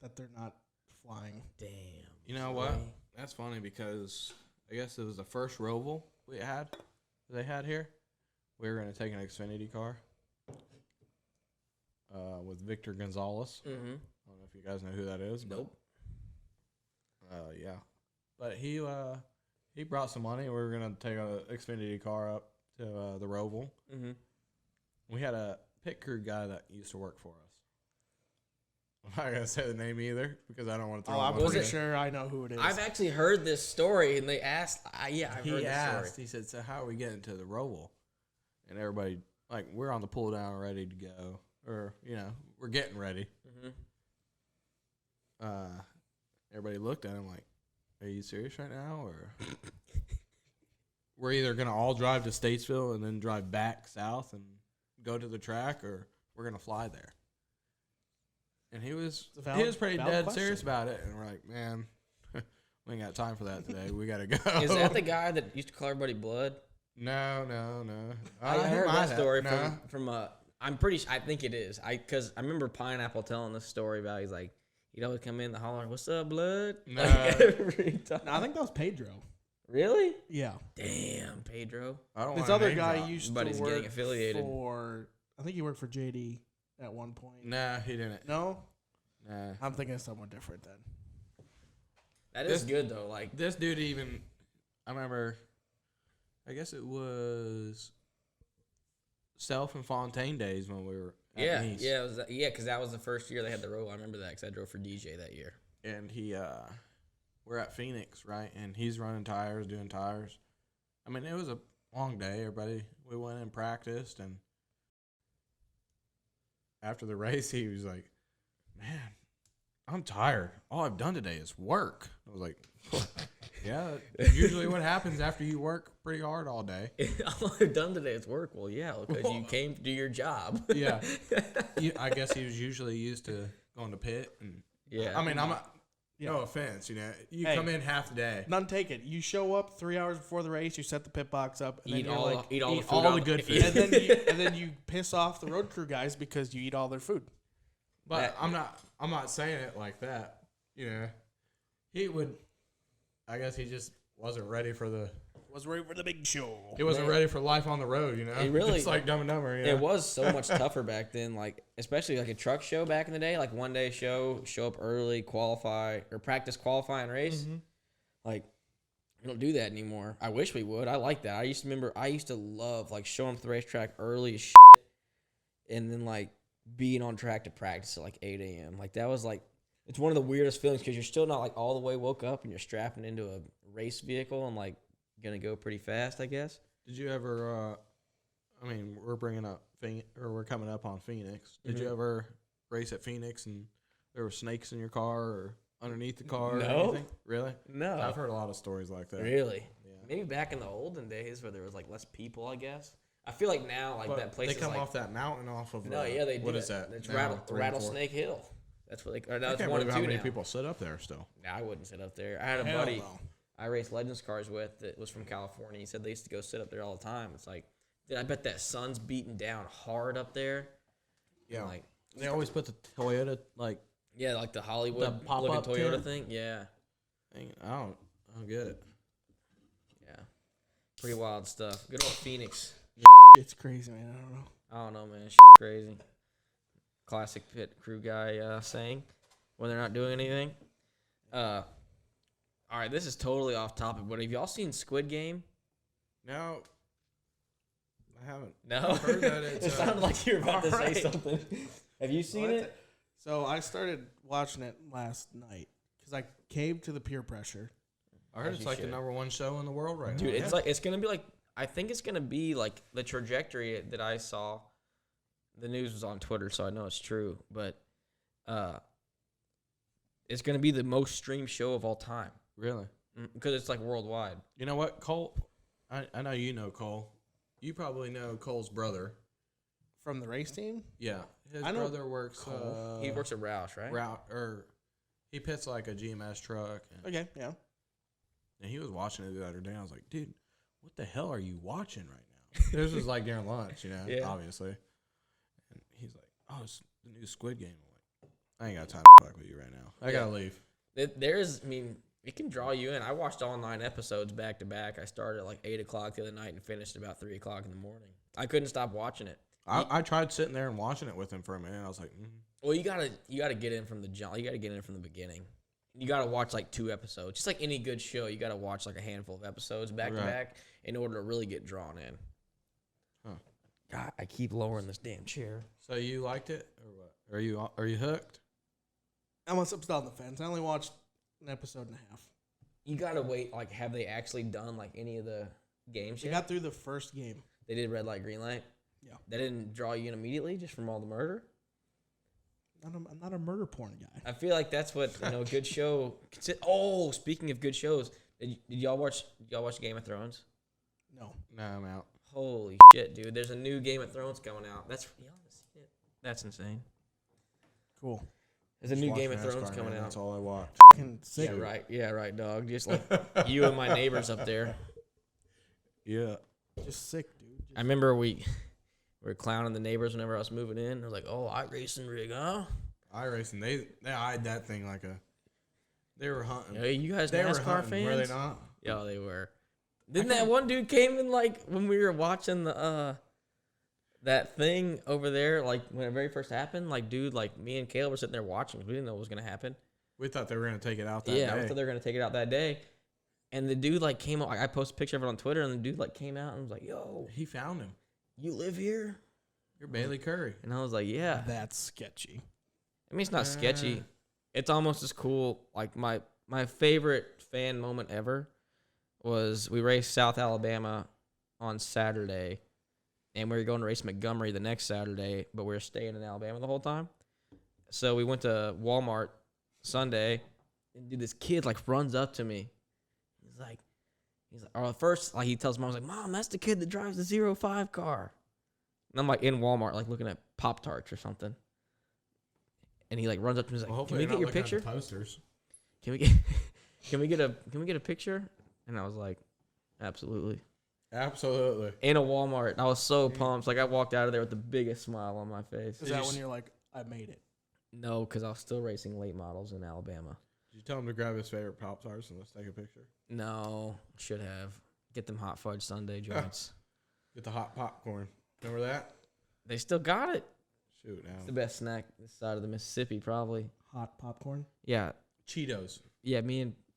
that they're not flying. Damn. You know what? boy. That's funny because I guess it was the first Roval they had here. We were going to take an Xfinity car with Victor Gonzalez. Mm-hmm. I don't know if you guys know who that is. Nope. But, yeah. But he brought some money. We were going to take an Xfinity car up to the Roval. Mm-hmm. We had a pit crew guy that used to work for us. I'm not going to say the name either because I don't want to throw I'm him under pretty the- sure I know who it is. I've actually heard this story, and they asked. I've He heard this asked, story. he said, so how are we getting to the Roval? And everybody, like, we're on the pull down ready to go. Or, we're getting ready. Mm-hmm. Everybody looked at him like, are you serious right now? Or we're either going to all drive to Statesville and then drive back south and go to the track, or we're going to fly there. And he was pretty dead question. serious about it. And we're like, man, we ain't got time for that today. We got to go. Is that the guy that used to call everybody blood? No. I he heard might that have. story No. from I think it is. Because I remember Pineapple telling this story about he's like, he'd always come in the holler, "What's up, blood?" No. Like, every time. No, I think that was Pedro. Really? Yeah. Damn, Pedro. I don't This wanna other name guy drop. used But to he's work getting affiliated. I think he worked for JD at one point. Nah, he didn't. No? Nah. I'm thinking of someone different then. That is good though. Like, This dude even, I remember, I guess it was Self and Fontaine days when we were at Nice. it was, because that was the first year they had the row. I remember that because I drove for DJ that year. And he we're at Phoenix, right? And he's running tires, doing tires. I mean, it was a long day. We went and practiced, and after the race, he was like, "Man, I'm tired. All I've done today is work." I was like, "Yeah, that's usually what happens after you work pretty hard all day." All I've done today is work. Well, yeah, because you came to do your job. Yeah, I guess he was usually used to going to pit, and Yeah. I mean, no offense, you Hey. come in half the day, None taken. You show up 3 hours before the race. You set the pit box up, and Eat then you're all like, the- eat all the food all on the the- good food. and then you piss off the road crew guys because you eat all their food. But I'm not saying it like that. He would. I guess he just wasn't ready for the. Was ready for the big show. He wasn't Man. ready for life on the road. He really- It's like Dumb and Dumber. It was so much tougher back then, like especially like a truck show back in the day, like 1 day show up early, qualify or practice, qualify, and race. Like we don't do that anymore. I wish we would. I like that. I used to love like showing up to the racetrack early as shit, and then like being on track to practice at like 8 a.m. Like that was like it's one of the weirdest feelings because you're still not like all the way woke up and you're strapping into a race vehicle and like gonna go pretty fast, I guess. Did you ever? I mean, we're we're coming up on Phoenix. Did you ever race at Phoenix and there were snakes in your car or underneath the car? No. Or anything? Really? No. I've heard a lot of stories like that. Really? Yeah. Maybe back in the olden days where there was like less people, I guess. I feel like now, like But that place they is come like, off that mountain off of. no, yeah, they do. What is that? It's now, 3 and 4? Rattlesnake Hill. That's what they. Or no, I it's can't one believe and how two many now. people sit up there still. Nah, I wouldn't sit up there. I had a Hell buddy no. I raced Legends cars with that was from California. He said they used to go sit up there all the time. It's like, dude, I bet that sun's beating down hard up there. Yeah. And like, They always put the Toyota like. yeah, like the Hollywood The pop-up looking Toyota tent? thing. Yeah, I don't get it. yeah, pretty wild stuff. Good old Phoenix. It's crazy, man. I don't know. I don't know, man. Crazy. Classic pit crew guy saying when they're not doing anything. All right, this is totally off topic, but have y'all seen Squid Game? No, I haven't. No. I've heard that it's, it sounded like you were about to say alright. something. Have you seen What? it? So I started watching it last night because I caved to the peer pressure. I heard As it's you like should. the #1 show in the world right Dude, now. it's gonna be like I think it's gonna be like the trajectory that I saw. The news was on Twitter, so I know it's true, but it's gonna be the most streamed show of all time Really? because it's like worldwide. You know what, Cole? I know you know Cole. You probably know Cole's brother. From the race team? Yeah, his I know brother works. Cole. He works at Roush, right? route or he pits like a GMS truck. And, Okay, yeah. and he was watching it the other day. I was like, dude, what the hell are you watching right now? This was like during lunch, Yeah. obviously. And he's like, oh, it's the new Squid Game. I'm like, I ain't got time to fuck with you right now. I gotta leave. There's, I mean, it can draw you in. I watched all 9 episodes back to back. I started at like 8 o'clock the other night and finished about 3 o'clock in the morning. I couldn't stop watching it. I tried sitting there and watching it with him for a minute. I was like, Well, you gotta get in from the jump. You gotta get in from the beginning. You gotta watch like 2 episodes. Just like any good show, you gotta watch like a handful of episodes back to Right. back in order to really get drawn in. Huh. God, I keep lowering this damn chair. so you liked it or what? Are you hooked? I'm still on the fence. I only watched an episode and a half. You gotta wait. Like, have they actually done like any of the games We yet? got through the first game. They did red light, green light. Yeah. That didn't draw you in immediately just from all the murder. I'm not a murder porn guy. I feel like that's what a good show. Oh, speaking of good shows, did y'all watch Game of Thrones? No. No, I'm out. Holy shit, dude! There's a new Game of Thrones coming out. Y'all haven't seen it? That's insane. Cool. There's a Just new watch Game of NASCAR, Thrones coming man. out. That's all I watch. Fucking sick. Yeah, right, dog. Just like you and my neighbors up there. Yeah. Just sick, dude. I remember we were clowning the neighbors whenever I was moving in. They're like, "Oh, iRacing rig, huh?" iRacing, they eyed that thing like they were hunting. Hey, you guys They were NASCAR hunting, fans? were they not? Yeah, they were. Didn't that one dude came in like when we were watching the that thing over there, like when it very first happened? Like, dude, like me and Caleb were sitting there watching. We didn't know what was gonna happen. We thought they were gonna take it out that Yeah, I day. thought they were gonna take it out that day. And the dude like came out. Like, I posted a picture of it on Twitter, and the dude like came out and was like, "Yo, He found him. you live here?" You're Bailey Curry. And I was like, "Yeah." That's sketchy. I mean, it's not sketchy. It's almost as cool. Like my my favorite fan moment ever was we raced South Alabama on Saturday, and we were going to race Montgomery the next Saturday, but we were staying in Alabama the whole time. So we went to Walmart Sunday, and dude, this kid like runs up to me. He's like, or first, like he tells Mom, I was like, Mom, that's the kid that drives the 05 car. And I'm like in Walmart, like looking at Pop-Tarts or something. And he like runs up to me, he's like, "Can we get your picture? Posters. Can we get, can we get a picture?" And I was like, "Absolutely." Absolutely. In a Walmart, I was so pumped. Like I walked out of there with the biggest smile on my face. Is that when you're like, I made it? No, because I was still racing late models in Alabama. Did you tell him to grab his favorite Pop-Tarts and let's take a picture? No, should have. Get them hot fudge sundae joints. Get the hot popcorn. Remember that? They still got it. Shoot, now. It's the best snack this side of the Mississippi, probably. Hot popcorn. Yeah, Cheetos. yeah.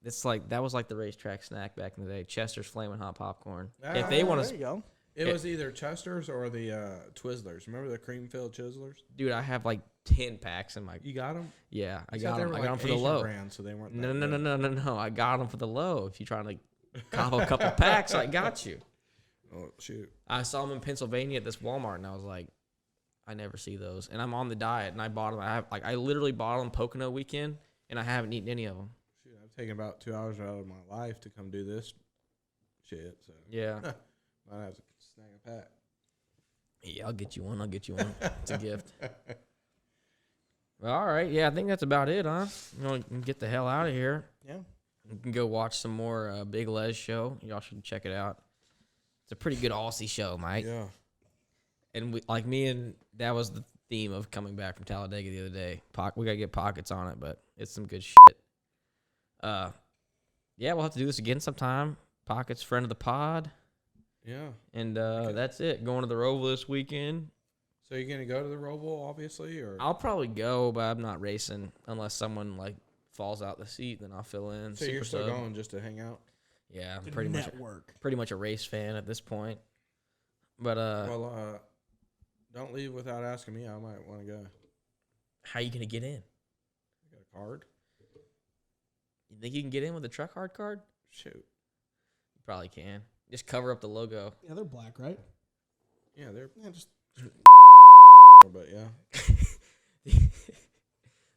It's like that was like the racetrack snack back in the day. Chester's Flamin' Hot Popcorn. Ah, If they want There to, you go. It was either Chester's or the Twizzlers. Remember the cream-filled Twizzlers? dude, I have like 10 packs in my. You got them? Yeah, I Said got they them. were I got them like for the Asian low. brand, so they weren't. No, that no, no, good. no, no, no. I got them for the low. If you're trying to cobble a couple packs, I got you. Oh shoot! I saw them in Pennsylvania at this Walmart, and I was like, I never see those. And I'm on the diet, and I bought them. I literally bought them Pocono weekend, and I haven't eaten any of them. Shoot, I've taken about 2 hours out of my life to come do this shit. So Yeah. might have to snag a pack. Yeah, I'll get you one. It's a gift. Well, all right. Yeah, I think that's about it, huh? You know, we can get the hell out of here. Yeah. We can go watch some more Big Les show. Y'all should check it out. It's a pretty good Aussie show, Mike. Yeah. And me and that was the theme of coming back from Talladega the other day. We gotta get pockets on it, but it's some good shit. Yeah, we'll have to do this again sometime. Pockets, friend of the pod, Yeah. and that's it. Going to the Roval this weekend. So you're gonna go to the Roval, obviously, or I'll probably go, but I'm not racing unless someone like falls out the seat. Then I'll fill in. so you're Super still sub. going just to hang out? Yeah, I'm The pretty network. much a race fan at this point. But Well, don't leave without asking me. I might want to go. how you gonna get in? I got a card. You think you can get in with a truck hard card? Shoot. You probably can. Just cover up the logo. Yeah, they're black, right? Yeah, they're. Yeah, just But yeah.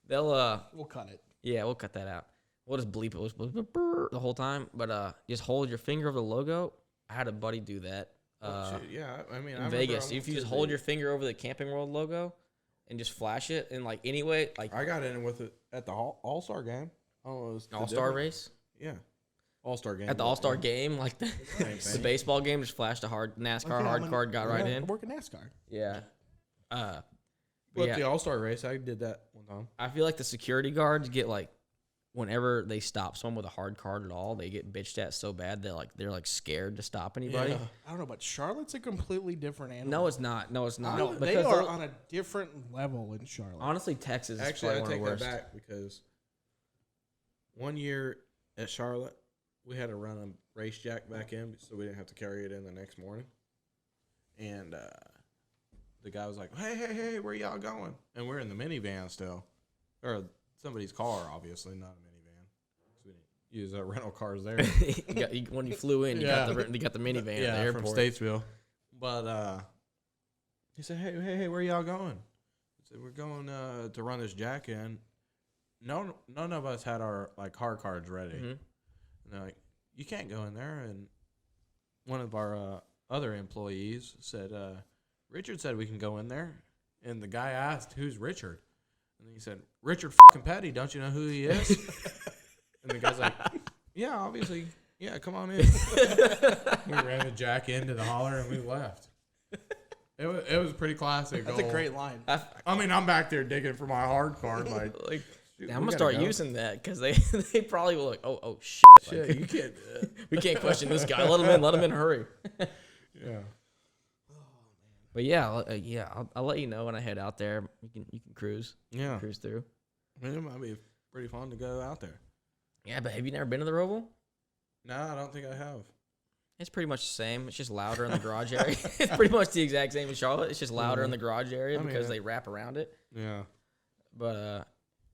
They'll we'll cut it. yeah, we'll cut that out. We'll just bleep it. We'll just bleep it the whole time. But just hold your finger over the logo. I had a buddy do that. Shoot, yeah. I mean, In Vegas, if you just hold your finger over the Camping World logo and just flash it, and like anyway, like I got in with it at the All-Star game. Oh, it was the All-Star different- race Yeah. All-Star game. at the All-Star game, like the, Same the thing. baseball game, just flashed a hard NASCAR Okay, hard card, got right I in. work in NASCAR. Yeah. But But yeah, the All-Star race, I did that one time. I feel like the security guards get like, whenever they stop someone with a hard card at all, they get bitched at so bad they're like scared to stop anybody. Yeah. I don't know, but Charlotte's a completely different animal. No, it's not. No, it's not. No, they Because are they'll- on a different level in Charlotte. honestly, Texas is Actually, I probably take one of that the worst. back because one year at Charlotte, we had to run a race jack back in so we didn't have to carry it in the next morning. And the guy was like, hey, where y'all going? And we're in the minivan still. Or somebody's car, obviously, not a minivan. 'Cause we didn't use rental cars there. When you flew in, you got the minivan at the yeah, airport. from Statesville. But he said, hey, where y'all going? I said, we're going to run this jack in. None of us had our like hard cards ready. Mhm. And they're like, you can't go in there. And one of our other employees said, Richard said we can go in there. And the guy asked, who's Richard? And he said, Richard fucking Petty. Don't you know who he is? And the guy's like, yeah, obviously. Yeah, come on in. We ran the jack into the holler and we left. It was pretty classic. That's a great line. I mean, I'm back there digging for my hard card. Like, Like, shoot, I'm we gonna gotta start go. using that because they probably will like, oh shit, Shit, like, you can't. we can't question this guy. Let him in, hurry. Yeah. But yeah, I'll let you know when I head out there. You can cruise Yeah. cruise through. I mean, it might be pretty fun to go out there. Yeah, but have you never been to the Roval? No, I don't think I have. It's pretty much the same. It's just louder in the garage area. It's pretty much the exact same as Charlotte. It's just louder in the garage area I mean, because they wrap around it. Yeah. But